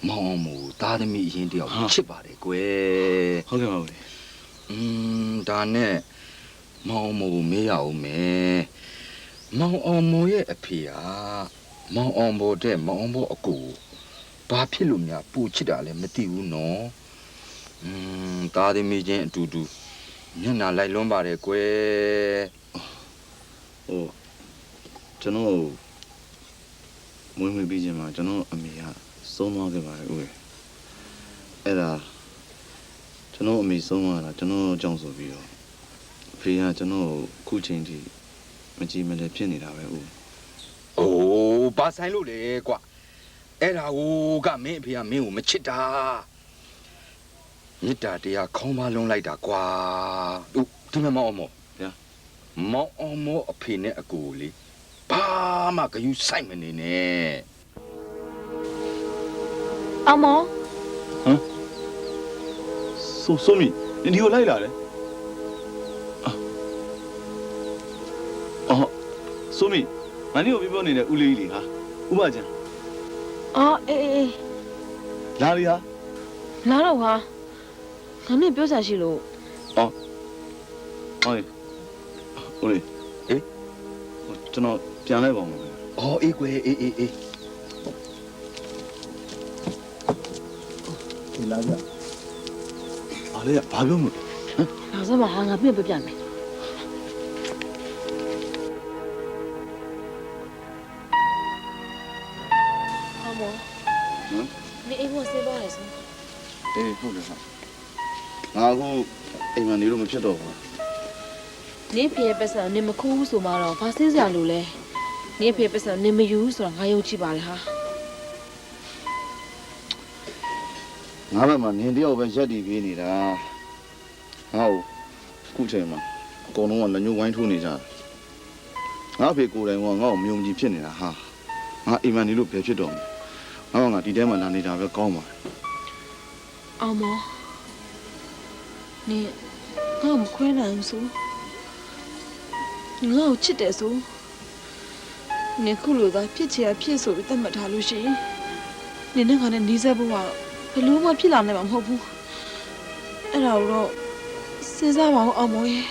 မောင်အောင်မော်သားသမီးအရင်တယောက်ချစ်ပါတယ်ကွယ် ဟုတ်ကဲ့ပါဦးလေး ဒါနဲ့မောင်အောင်မော်ကိုမေးရအောင်မယ်မောင်အောင်မော်ရဲ့အဖေကမောင်အောင်မော်တဲ့မောင်အောင်မော်အကူဘာဖြစ်လို့များပူချစ်တာလဲမသိဘူးနော်သားသမီးချင်းအတူတူညနာလိုက်လွန်းပါတယ်ကွယ် ဟိုကျွန်တော်မွေးပြီးချင်းမှာကျွန်တော်အမေကဆုံးသွားခဲ့ပါတယ်ဦးလေးအဲ့ဒါကျွန်တော်အမေဆုံးသွားတာကျွန်တော်အကြောင်းဆိုပြီးတော့ဖေကကျွန်တော်ခုချိန်ထိမကြည်မလဲဖြစ်နေတာပဲဦး အိုးဘာဆိုင်လို့လဲကွာအဲ့ဒါကမင်းအဖေကမင်းကိုမချစ်တာမေတ္တာတရားခေါင်းမလုံးလိုက်တာကွာဒီမှာမောင်မော် ဗျာ မောင်အောင်မောအဖေနဲ့အကိုလေးဘာမှဂယုစိုက်မနေနဲ့ အောင်မော ဆိုမီနင်ဒီကိုလိုက်လာတယ်အော်ဆိုမီငါနေကိုပြောနေတဲ့ဦးလေးကြီးလေဟာဥမချန် အော်အေး လာရီဟာ လာတော့ဟာငါနဲ့ပြောစားရှိလို့ အော်ဟိုဦးလေးကျွန်တော်ပြန်လိုက်ပါဦးမယ် အော်အေးကွယ်အေး ဒီလာကြအားလေးကဘာပြောမလဲ လာစမ်းပါဟာငါပြပြမယ်အောင်မောနေအိမ်မှာစေးသွားရစမ်း အေးဟုတ်တယ်ဟာငါအခုအိမ်မှာနေလို့မဖြစ်တော့ဘူး နင်းဖေပက်ဆန်နင်းမခိုးဘူးဆိုမှတော့ဘာစင်းစရာလို့လဲနင်းဖေပက်ဆန်နင်းမယူဘူးဆိုတာငါယုံကြည်ပါလေဟာ ငါဘက်မှာနင်တယောက်ပဲရက်တည်ပေးနေတာဟောခုချိန်မှာအကုန်လုံးကလက်ညှိုးဝိုင်းထိုးနေကြတယ်ငါဖေကိုယ်တိုင်ကငါ့ကိုမယုံကြည်ဖြစ်နေတာဟာငါအိမ်မှာနေလို့ဘယ်ဖြစ်တော့မလဲငါဒီထဲမှာလာနေတာပဲကောင်းပါ အောင်မောနင်းငါ့မခွဲနိုင်ဘူးဆိုငါ့ကိုချစ်တယ်ဆိုနင်ခုလိုသာဖြစ်ချင်ဖြစ်ဆိုပြီးတတ်မှတ်ထားလို့ရှိရင်နင်နဲ့ငါနဲ့နှီးစပ်ဖို့ကတော့ဘယ်လိုမှဖြစ်လာနိုင်မှာမဟုတ်ဘူးအဲ့ဒါတော့စဉ်းစားပါဦးအောင်မောရဲ့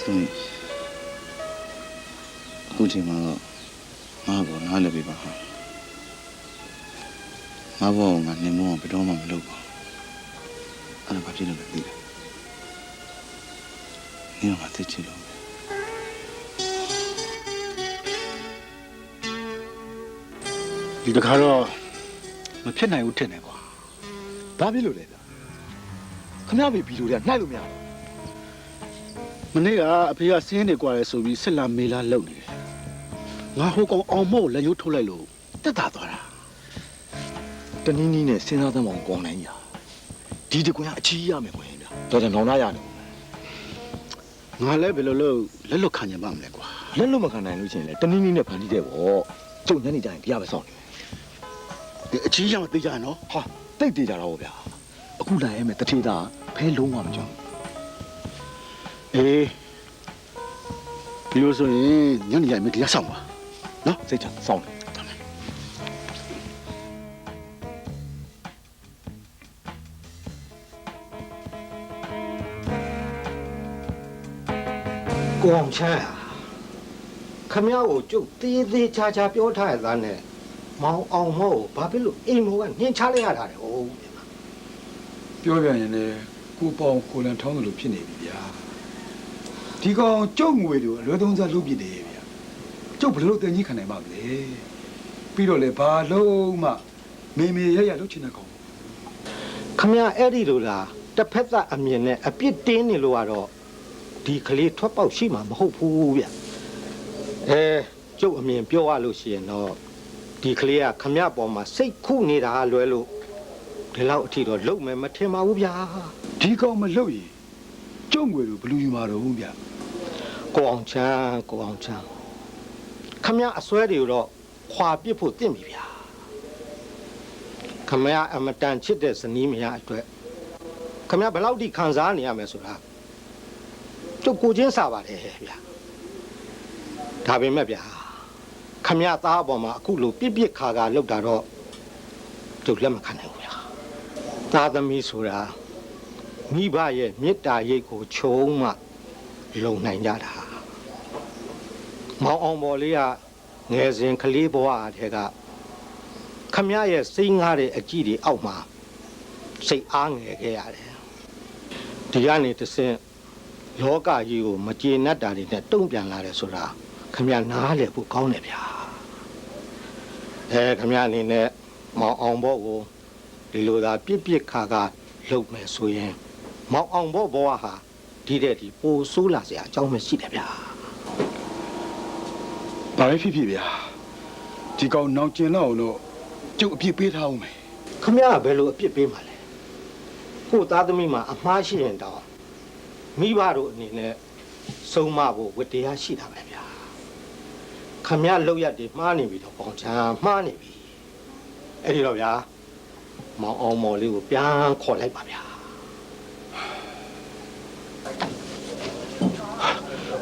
ဆိုရင်အခုချိန်မှာတော့ငါ့ကိုနားလည်ပေးပါဟာငါ့ဘောကငါနေမောဘယ်တော့မှမလုပ်ပါအဲ့ဒါဘာဖြစ်လို့လဲသိလားငါသိချင်လို့ ဒီတခါတော့မဖြစ်နိုင်ဘူးထင်တယ်ကွာဘာဖြစ်လို့လဲဗျခမရပြီဘီလိုတွေကနှိုက်လို့မရဘူးမနေ့ကအဖေကဆင်းနေကြတယ်ဆိုပြီးဆက်လာမေလာလုံနေတယ်ငါဟိုကောင်အောင်မို့လက်ညှိုးထုတ်လိုက်လို့တက်တာသွားတာတနည်းနည်းနဲ့စဉ်းစားသမောင်ကောင်းနိုင်ညာဒီတကွန်းကအချီးရမယ်ကွင်ဗျတော်တယ်နောင်နာရတယ်ငါလည်းဘယ်လိုလုပ်လက်လွတ်ခံနိုင်ပါမလဲကွာလက်လွတ်မခံနိုင်လို့ရှိရင်လေတနည်းနည်းနဲ့ဖန်တီးတဲ့ပေါ့ကျုံညနေကြရင်တရားပဲစောင့်နေအချီးရမသိကြနော်ဟာတိတ်သေးကြတော့ဗျာအခုလာရဲမယ်တထေးသားဖဲလုံးဝမကြောက်အေးဒီလိုဆိုရင်ညနေတိုင်းမတရားဆောင်ပါနော်စိတ်ချစောင့်တယ်ကိုအောင်ချမ်းခမရကိုကျုပ်သေးသေးချာချာပြောထားရသားနဲ့မောင်အောင်မို့ဘာဖြစ်လို့အိမ်မောကနှင်းချလိုက်ရတာလဲဟုတ် ပြောပြန်ရင်လည်းကိုပေါင်ကိုလန်ထောင်းတယ်လို့ဖြစ်နေပြီဗျာဒီကောင်ကျုပ်ငွေတို့အလွယ်သုံးစားလုပ်ပြတယ်ဗျာကျုပ်ဘယ်လိုတင်ကြီးခံနိုင်ပါမလဲပြီးတော့လေဘာလုံးမှမေမေရရလုပ်ချင်တဲ့ကောင် ခမရအဲ့ဒီလိုလားတစ်ဖက်သက်အမြင်နဲ့အပြစ်တင်းနေလို့ကတော့ဒီကလေးထွက်ပေါက်ရှိမှာမဟုတ်ဘူးဗျကျုပ်အမြင်ပြောရလို့ရှိရင်တော့ဒီကလေးကခမရပေါ်မှာစိတ်ခုနေတာလွယ်လို့ဒီလောက်အထိတော့လုံမယ်မထင်ပါဘူးဗျာ ဒီကောင်မလုပ်ရင်ကျုံငွေတို့ဘလူယူမှာတော့ဗျာ ကိုအောင်ချမ်းခမရအစွဲတွေတော့ခွာပစ်ဖို့တင့်ပြီဗျာခမရအမတန်ချစ်တဲ့ဇနီးမယားအတွက်ခမရဘယ်လောက်ထိခံစားနေရမယ်ဆိုတာကျုပ်ကိုချင်းစားပါတယ်ဗျာဒါပေမဲ့ဗျာခမရသားအပေါ်မှာအခုလိုပြစ်ပြစ်ခါခါလောက်တာတော့ကျုပ်လက်မခံနိုင်ဘူးဗျာသားသမီးဆိုတာမိဘရဲ့မေတ္တာရိတ်ကိုခြုံမှလုံနိုင်ကြတာမောင်အောင်ပေါ်လေးကငယ်စဉ်ကလေးဘဝအထက်ကခမရရဲ့စိတ်ငားတဲ့အကြည့်တွေအောက်မှာစိတ်အားငယ်ခဲ့ရတယ်ဒီကနေတစ်ဆင့်လောကကြီးကိုမကျေနပ်တာတွေနဲ့တုံ့ပြန်လာတယ်ဆိုတာခမရနားလည်ဖို့ကောင်းတယ်ဗျာခမရအနေနဲ့မောင်အောင်ဘောကိုဒီလိုသာပြစ်ပြစ်ခါခါလုပ်မယ်ဆိုရင်မောင်အောင်ဘောဘဝဟာဒီတဲ့ဒီပိုဆိုးလာစရာအကြောင်းမရှိတယ်ဗျာ ဘာပဲဖြစ်ဖြစ်ဗျာဒီကောင်နောင်ကျင်တော့လို့ကျုပ်အပြစ်ပေးထားအောင်မယ် ခမရဘယ်လိုအပြစ်ပေးမှာလဲကိုသားသမီးမှာအမှားရှိရင်တောင်မိဘတို့အနေနဲ့ဆုံးမဖို့ဝတ္တရားရှိတာပဲဗျာခမရလောက်ရက်တွေမှားနေပြီတော့ပေါင်ချမ်းမှားနေပြီအဲ့ဒီတော့ဗျာမောင်အောင်မော်လေးကိုပြန်ခေါ်လိုက်ပါဗျာ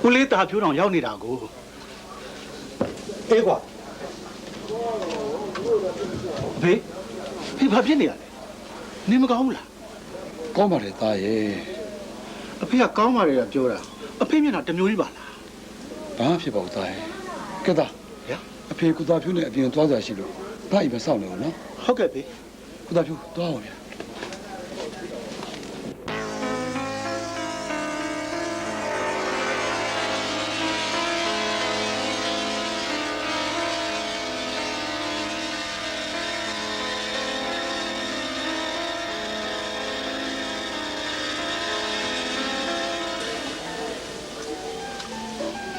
ဦးလေးတာဖြိုးတော်ရောက်နေတာကိုအေးကွာဖေဘာဖြစ်နေရလဲနေမကောင်းဘူးလား ကောင်းပါတယ်သားရဲ့ အဖေကကောင်းပါတယ်ကပြောတာအဖေမျက်နှာတစ်မျိုးကြီးပါလား ဘာမှဖြစ်ပါဘူးသားရဲ့ကဲသားအဖေကုသားဖြူနဲ့အပြင်သွားစားရှိလို့သားအိမ်ပဲစောင့်နေအောင်နော် ဟုတ်ကဲ့ဖေ ကုသားဖြူသွားအောင်ဗျာ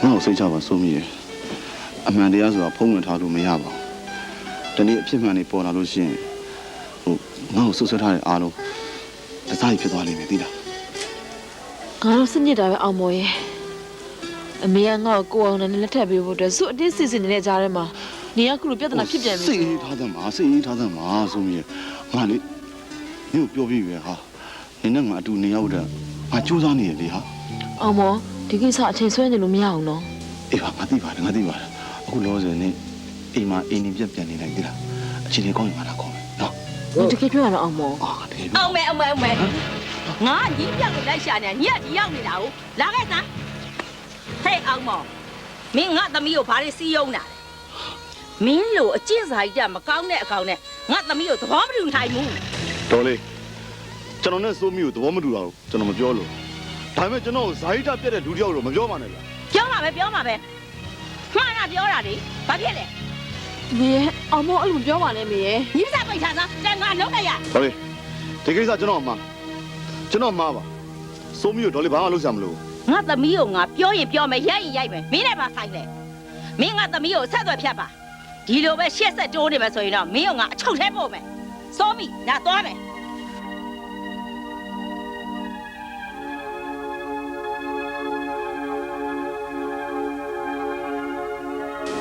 ငါ့ကိုစိတ်ချပါစိုးမိတယ်အမှန်တရားဆိုတာဖုံးဝင်ထားလို့မရပါဘူးတနေ့အဖြစ်မှန်နေပေါ်လာလို့ရှိရင်ငါ့ကိုဆွဆွဲထားတဲ့အားလုံးတစားကြီးဖြစ်သွားလိမ့်မယ်သိလား ငါတို့စညစ်တာပဲအောင်မော်ရဲ့အမေကငါ့ကိုကိုအောင်နဲ့လက်ထပ်ပေးဖို့အတွက်စုအတင်းစီစဉ်နေတဲ့ကြားထဲမှာနေရခုလိုပြဿနာဖြစ်ပြန်ပြီ စိတ်အေးထားသမ်းပါစိတ်အေးထားသမ်းပါစိုးမိငါလေမြို့ပြောပြီးပဲဟာနင်နဲ့ငါအတူနေရောက်တဲ့ငါစူးစမ်းနေရလေဟာ အောင်မော်ဒီကိစ္စအချိန်ဆွဲနေလို့မရအောင်နော် အေးပါငါသိပါတယ်အခုလောဆယ်နေအိမ်မှာအိမ်နေပြန်နေနိုင်သေးလားအချိန်လေးကောင်းရင်ငါလာခေါ်မယ်နော် ဒီကိပြောရတော့အောင်မော် တကယ် အောင်မဲငါညီးပြောက်ကိုလိုက်ရှာနေညီကဒီရောက်နေတာကိုလာခဲ့စမ်းဟဲ့အောင်မော်မင်းငါသမီးကိုဘာတွေစီးယုံတာလဲမင်းလိုအကျင့်စာကြီးကမကောင်းတဲ့အကောင်နဲ့ငါသမီးကိုသဘောမတူနိုင်ဘူး တော်လေးကျွန်တော်နဲ့စိုးမိကိုသဘောမတူတာကိုကျွန်တော်မပြောလို့ဒါပေမဲ့ကျွန်တော်ကိုဇာတိတပြက်တဲ့လူတစ်ယောက်တော့မပြောပါနဲ့ဗျာ ပြောမှာပဲမှားတာပြောတာလေဘာဖြစ်လဲ မေအောင်မော်အဲ့လိုပြောပါနဲ့မေရဲ့ ညီးစားပိတ်ထားစမ်းတဲ့ငါလုံးလိုက်ရ တော်လေးဒီကိစ္စကျွန်တော်မှာပါစိုးမိကိုတော်လေးဘာမှလုပ်စရာမလို ငါသမီးကိုငါပြောရင်ပြောမယ်ရိုက်ရင်ရိုက်မယ်မင်းနဲ့ပါဆိုင်လေမင်းငါသမီးကိုဆက်သွယ်ဖြတ်ပါဒီလိုပဲရှက်ဆက်တိုးနေမယ်ဆိုရင်တော့မင်းကငါအချုပ်ထဲပို့မယ်စိုးမိငါသွားမယ်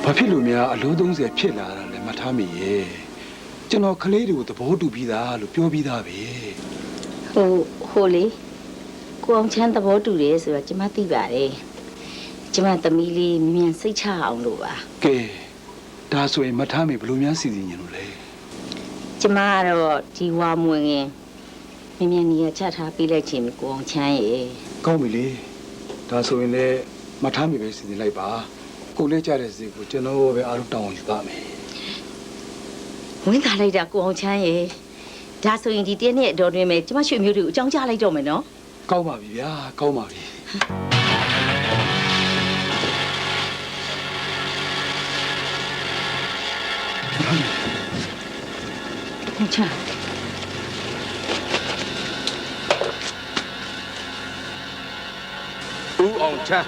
ဘာဖြစ်လို့များအလုံး30ဖြစ်လာတာလဲမထားမိရဲ့ကျွန်တော်ကလေးတွေကိုသဘောတူပြီးသားလို့ပြောပြီးသားပဲ ဟိုလေကိုအောင်ချမ်းသဘောတူတယ်ဆိုတော့ကျမသိပါတယ်ကျမသမီးလေးမြန်စိတ်ချအောင်လို့ပါ ကဲဒါဆိုရင်မထားမိဘလို့များစီစဉ်ရင်လို့လဲ ကျမကတော့ဒီဝါမွင်ငင်မြန်နေရချထားပေးလိုက်ခြင်းကိုအောင်ချမ်းရဲ့ ကောင်းပြီလေဒါဆိုရင်လည်းမထားမိပဲစီစဉ်လိုက်ပါကိုလေးကြတဲ့စီကိုကျွန်တော်ပဲအားလုံးတောင်းအောင်ယူပါမယ် ဝင်လာလိုက်တာကိုအောင်ချမ်းရဲ့ဒါဆိုရင်ဒီတည့်နေ့အတော်တွင်မယ်ကျမရွှေမျိုးတွေကိုအကြောင်းကြားလိုက်တော့မယ်နော် ကောင်းပါပြီဗျာကောင်းပါပြီ အောင်ချမ်း ဦးအောင်ချမ်း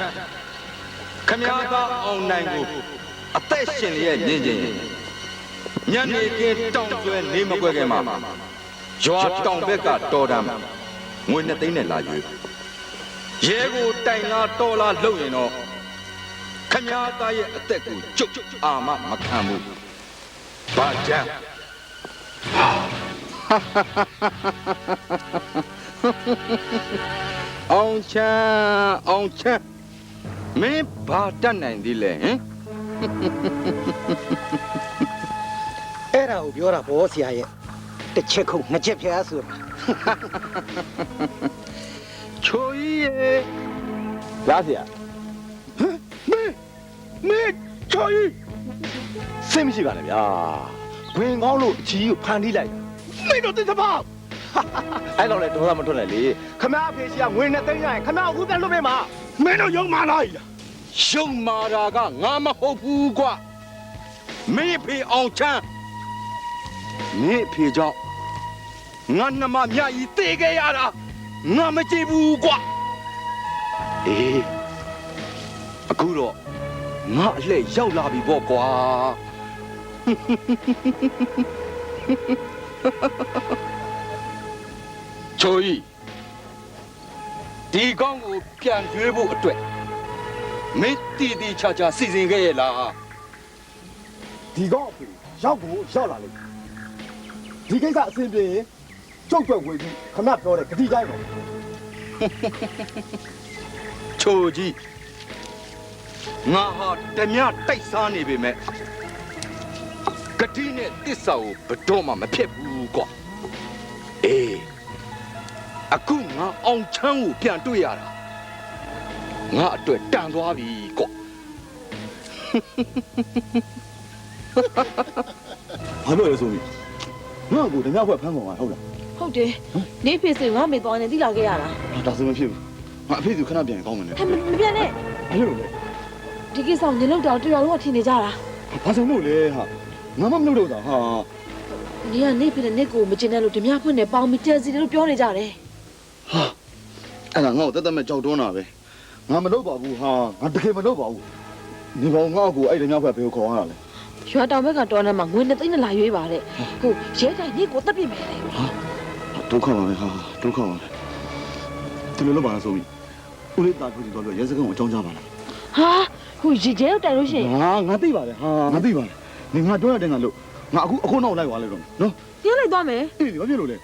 ခမည်းသားအောင်နိုင်ကိုအသက်ရှင်ရဲ့ညင်ချင်းညနေခင်းတောင်ကျွဲနေမကွဲခင်မှာရွာတောင်ဘက်ကတော်တမ်းငွေ2သိန်းနဲ့လာရွေးရဲကိုတိုင်လာတော်လာလှုပ်ရင်တော့ခမည်းသားရဲ့အသက်ကိုကျုပ်အာမမခံဘူးဘာကြမ်းအောင်ချမ်းမင်းဘာတတ်နိုင်သေးလဲဟင် အဲ့ဒါကိုပြောတာဗောဆရာရဲ့တစ်ချက်ခုနှစ်ချက်ဖျားဆိုတာ ချိုကြီးရေလားဆရာမင်းချိုကြီးစိတ်မရှိပါနဲ့ဗျာဝင်ကောင်းလို့အကြီးကိုဖန်တီးလိုက်မင်းတို့တင်သဘောအဲ့တော့လေဒေါသမထွက်နဲ့လေခမအဖေရှိကငွေ2သိန်းရရင်ခမအခုပြန်လွတ်ပေးမှာမင်းတို့ယုံမာလားယုံမာတာကငါမဟုတ်ဘူးကွာမင်းဖေအောင်ချမ်းမင်းဖေကြောင့်ငါနှမမြကြီးတေခဲ့ရတာငါမကြည့်ဘူးကွာအေးအခုတော့ငါအလှည့်ရောက်လာပြီပေါ့ကွာ ချိုကြီးဒီကောင်းကိုပြန်ကျွေးဖို့အတွက်မင်းတီတီချာချာစီစဉ်ခဲ့ရဲ့လား ဒီကောအဖေရောက်ကိုရောက်လာလိမ့်ဒီကိစ္စအဆင်ပြေရင်ကျုပ်အတွက်ဝေပြီးခမပြောတဲ့ဂတိတိုင်းပါ ချိုကြီးငါဟာတ냐တိုက်စားနေပေမဲ့ဂတိနဲ့တစ္ဆာကိုဘတော်မှမဖြစ်ဘူးကွာအေးအခုငါအောင်ချမ်းကိုပြန်တွေ့ရတာငါအတွက်တန်သွားပြီကွာ ဘာလို့လဲဆိုပြီးငါ့ကိုဓမြဘွက်ဖမ်းကုန်မှာဟုတ်လား ဟုတ်တယ်နေဖေစီငါမေသွားနေတိလာခဲ့ရတာ ဒါဆိုမဖြစ်ဘူးငါအဖေသူခဏပြန်ကောင်းမယ်လေ ဟဲ့မပြန်နဲ့ ဘာလို့လဲ ဒီကိစ္စကိုညလုံးတောင်တော်တော်လုံးထင်နေကြတာ ဘာလို့မို့လဲဟာငါမမလုပ်တော့တာဟာ နေကနေဖေနဲ့နေကိုမကျင်တဲ့လို့ဓမြဖွင့်နေပေါင်းပြီးတဲစီတယ်လို့ပြောနေကြတယ် ဟာအဲ့ဒါငါ့ကိုတက်တက်မဲ့ကြောက်တွန်းတာပဲငါမလုပ်ပါဘူးဟာငါတကယ်မလုပ်ပါဘူးနေပေါင်းငါ့ကိုအဲ့ဓမြဘွက်ဘယ်ကိုခေါ်ရတာလဲ ရွာတောင်ဘက်ကတော်နေမှာငွေနဲ့သိန်းနဲ့လာရွေးပါတဲ့ကိုရဲတိုင်းနေကိုတက်ပြစ်မယ်လေ ဟာဒုက္ခပါပဲဟာဒုက္ခပါပဲဒီလိုလုပ်ပါလားဆိုပြီးဦးလေးတာကူကြီးတော့ရဲစခန်းကိုအကြောင်းကြားပါလား ဟာဟိုရဲရောက်တိုင်လို့ရှိရင် ငါသိပါတယ်ဟာငါသိပါတယ်နေငါတွန်းရတဲ့ငါလို့ငါအခုနောက်လိုက်သွားလိုက်တော့နော် ပြင်းလိုက်သွားမယ် အေးဘာဖြစ်လို့လဲ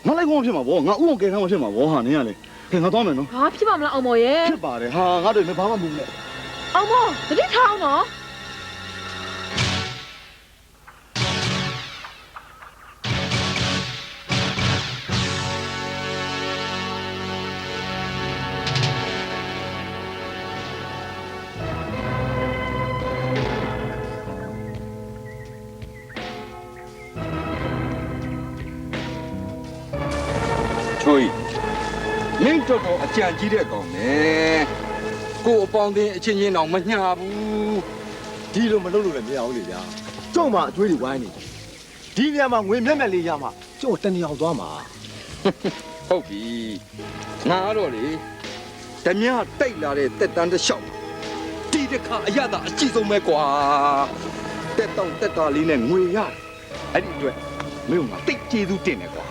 ငါလိုက်ကောင်းဖြစ်မှာဗောငါဥအောင်ကဲခန်းမဖြစ်မှာဗောဟာနင်းရလေခင်ငါသွားမယ်နော် ဟာဖြစ်ပါမလားအောင်မော်ရဲ့ ဖြစ်ပါတယ်ဟာငါတို့မဘာမှမဘူးလေ အောင်မော်တတိထားအောင်နော် ချိုကြီးမင်းတော်တော်အကြံကြီးတဲ့ကောင်နဲ့ကို့အပေါင်းအချင်းချင်းတော့မညာဘူး ဒီလိုမလုပ်လို့လည်းမရဘူးလေဗျာကျုံမှာအကျွေးတွေဝိုင်းနေဒီနေရာမှာငွေမျက်မျက်လေးရမှာကျုံတန်နေအောင်သွားမှာ ဟုတ်ပြီငါတော့လေဓမြတိုက်လာတဲ့တက်တန်းတစ်လျှောက်ဒီတစ်ခါအရသာအကြည့်ဆုံးပဲကွာတက်တောင့်တက်တာလေးနဲ့ငွေရတယ်အဲ့ဒီအတွက်မင်းကတိတ်ကျေးဇူးတင်တယ်ကွာ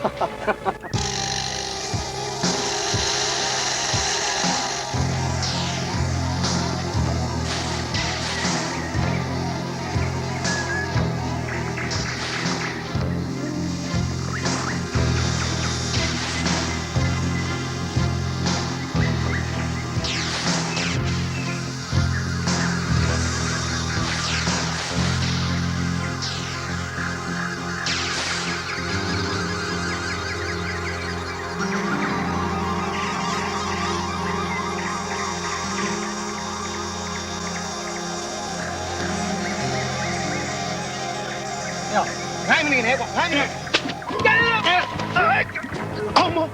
ခိုင်းမနေနဲ့ကွာခိုင်းမနေအောင်မဝင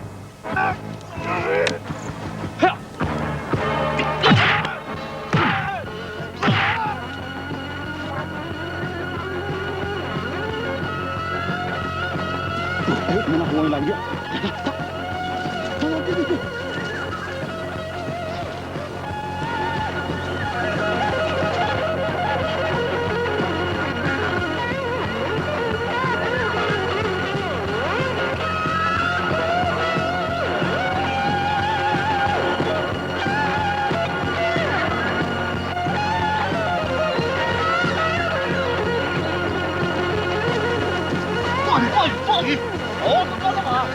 ်လာပြီ 放你！哦，怎么了嘛？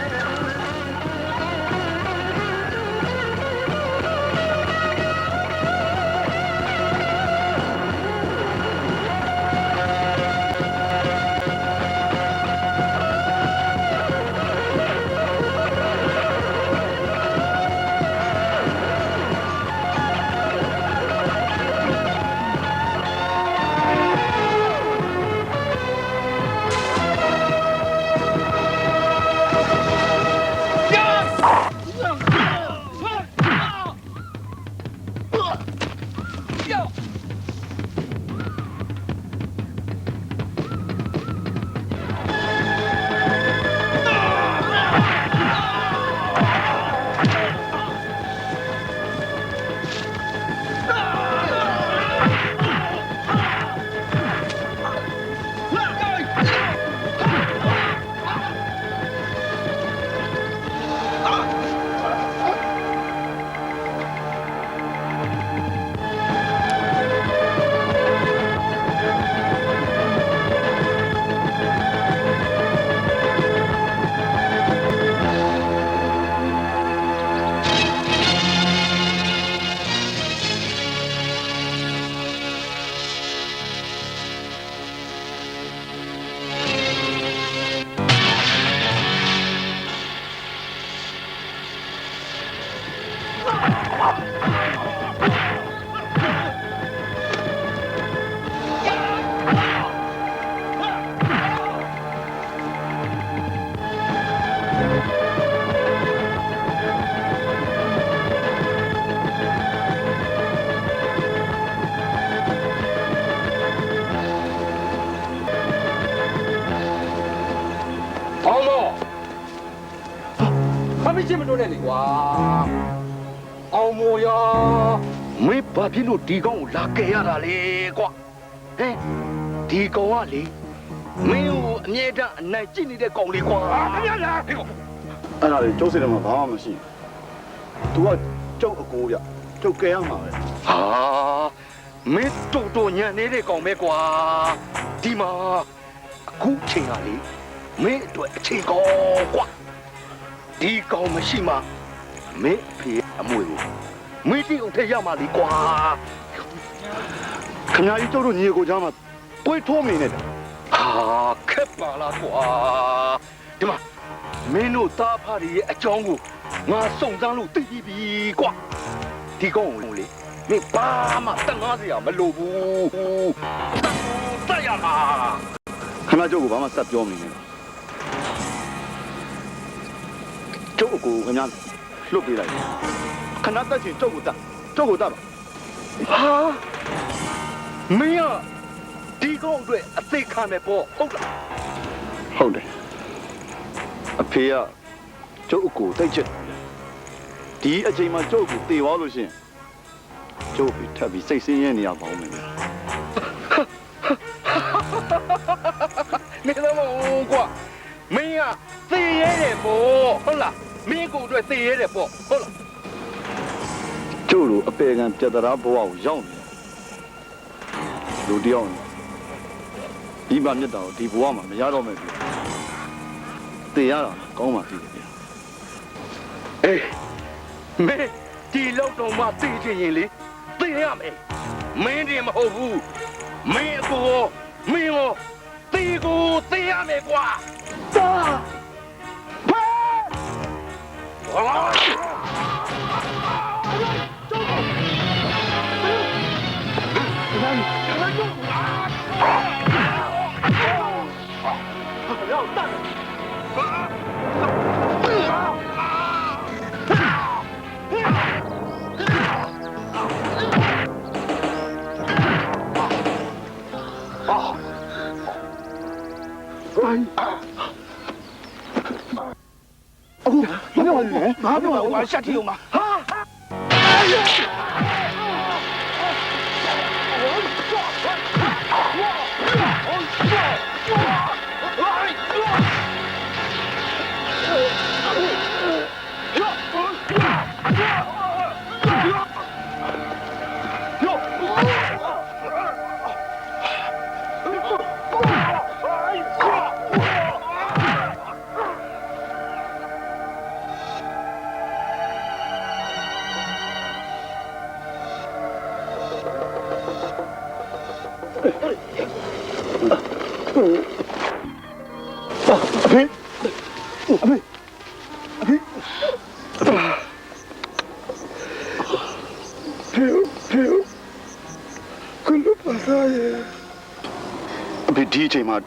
အောင်တော့ဘာဖြစ်ချင်မလို့နဲ့လေကွာအောင်မော်ရ မင်းဘာဖြစ်လို့ဒီကောင်ကိုလာကယ်ရတာလဲကွာဟဲ့ဒီကောင်ကလေမင်းကိုအမြဲတမ်းအနိုင်ကျင့်နေတဲ့ကောင်လေးကွာခင်ဗျာလားဒီကောင် အဲ့ဒါလေကျုပ်စိတ်ထဲမှာဘာမှမရှိဘူး तू ကကျုပ်အကိုဗျကျုပ်ကဲရမှာပဲ ဟာမင်းတူညံနေတဲ့ကောင်ပဲကွာဒီမှာအခုချိန်ကလေမင်းအတွက်အချိန်ကောင်းကွာဒီကောင်မရှိမှမင်းဖေအမွေကိုမင်းတိအောင်ထည့်ရမှာလေကွာ ခင်ဗျာကြီးကျုပ်တို့ညီကိုကြားမှာပွေးထိုးမိနေတာ ဟာခက်ပါလားကွာဒီမှာမင်းတို့သားဖားရဲ့အကြောင်းကိုငါစုံစမ်းလို့သိပြီကွာဒီကောင်ကိုလေမင်းဘာမှတန်ငါးစရာမလိုဘူးတတ်ရမှာ ခင်ဗျာကျုပ်ကိုဘာမှဆက်ပြောမနေနဲ့ကျုပ်အကိုခင်ဗျာလွတ်ပေးလိုက်ခဏတက်ချင်ကျုပ်ကိုတတ်ပါ ဟာမင်းကဒီကောင်အတွက်အသိခံမယ်ပေါ့ဟုတ်လား ဟုတ်တယ်အဖေကကျုပ်အကိုတိတ်ချစ်ဒီအချိန်မှာကျုပ်ကိုတေသွားလို့ရှင်ကျုပ်ပြီးထပ်ပြီးစိတ်ဆင်းရဲနေရပါဦးမယ်ဗျာ နေတော့မဟုတ်ကွာမင်းကသိရဲတယ်ပေါ့ဟုတ်လားမင်းကိုအတွက်သိရဲတယ်ပေါ့ဟုတ်လား ကျုပ်လိုအပေကံပြတ်သားဘဝကိုရောက်နေလူတယောက်နေဒီပါမြတ်တာကိုဒီဘဝမှာမရတော့မယ်ပြီတေရတာကောင်းပါပြီဗျာ အေးမင်းဒီလောက်တော့မှသိချင်ရင်လေသိရမယ်မင်းတည်းမဟုတ်ဘူးမင်းအကိုရောမင်းရောသိကိုသိရမယ်ကွာသာဖာဘာပြောလဲရှက်ထီအောင်ပါဒီအချိန်မှာ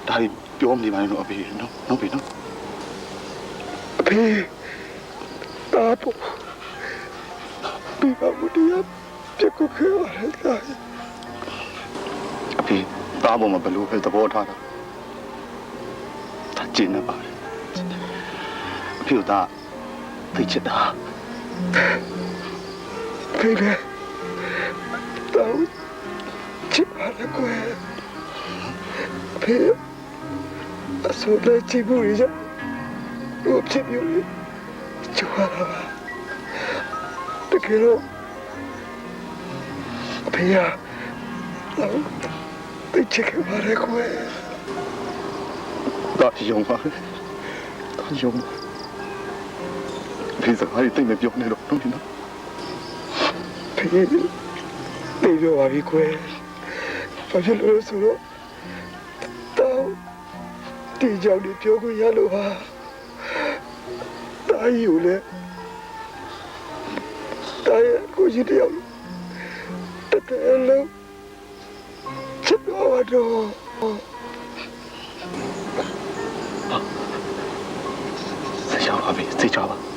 ဒါပြောမနေပါနဲ့တော့အဖေနော်ဖေနော်အဖေတာပေါ့ဒီကမတရားပြက်ကိုခဲရတယ်အဖေတာပေါ်မှာဘလို့ပဲသဘောထားတာကျင်းနေပါတယ်အဖေကသိချစ်တာဖေကတောင်းချစ်ပါလေကွယ်ဖေအစိုးရချစ်ဖို့ရတော့ချစ်မျိုးချွာလာတကယ်တော့ဖေကတော့သိချစ်ခဲ့ပါလေကွယ်ဒါယုံပါဒါယုံဖေစကားတိတ်မပြောနဲ့တော့နော်ဖေတေးပြောပါပြီကွယ်ဘာဖြစ်လို့ဆိုတော့တောင်းဒီကြောင့်ဒီပြောခွင့်ရလို့ပါတာကြီးကိုလည်း တာရဲ့ကိုကြီးတယောက်တစ်တယ်လုံးချစ်တော်တော့ စိတ်ချပါပြီစိတ်ချပါ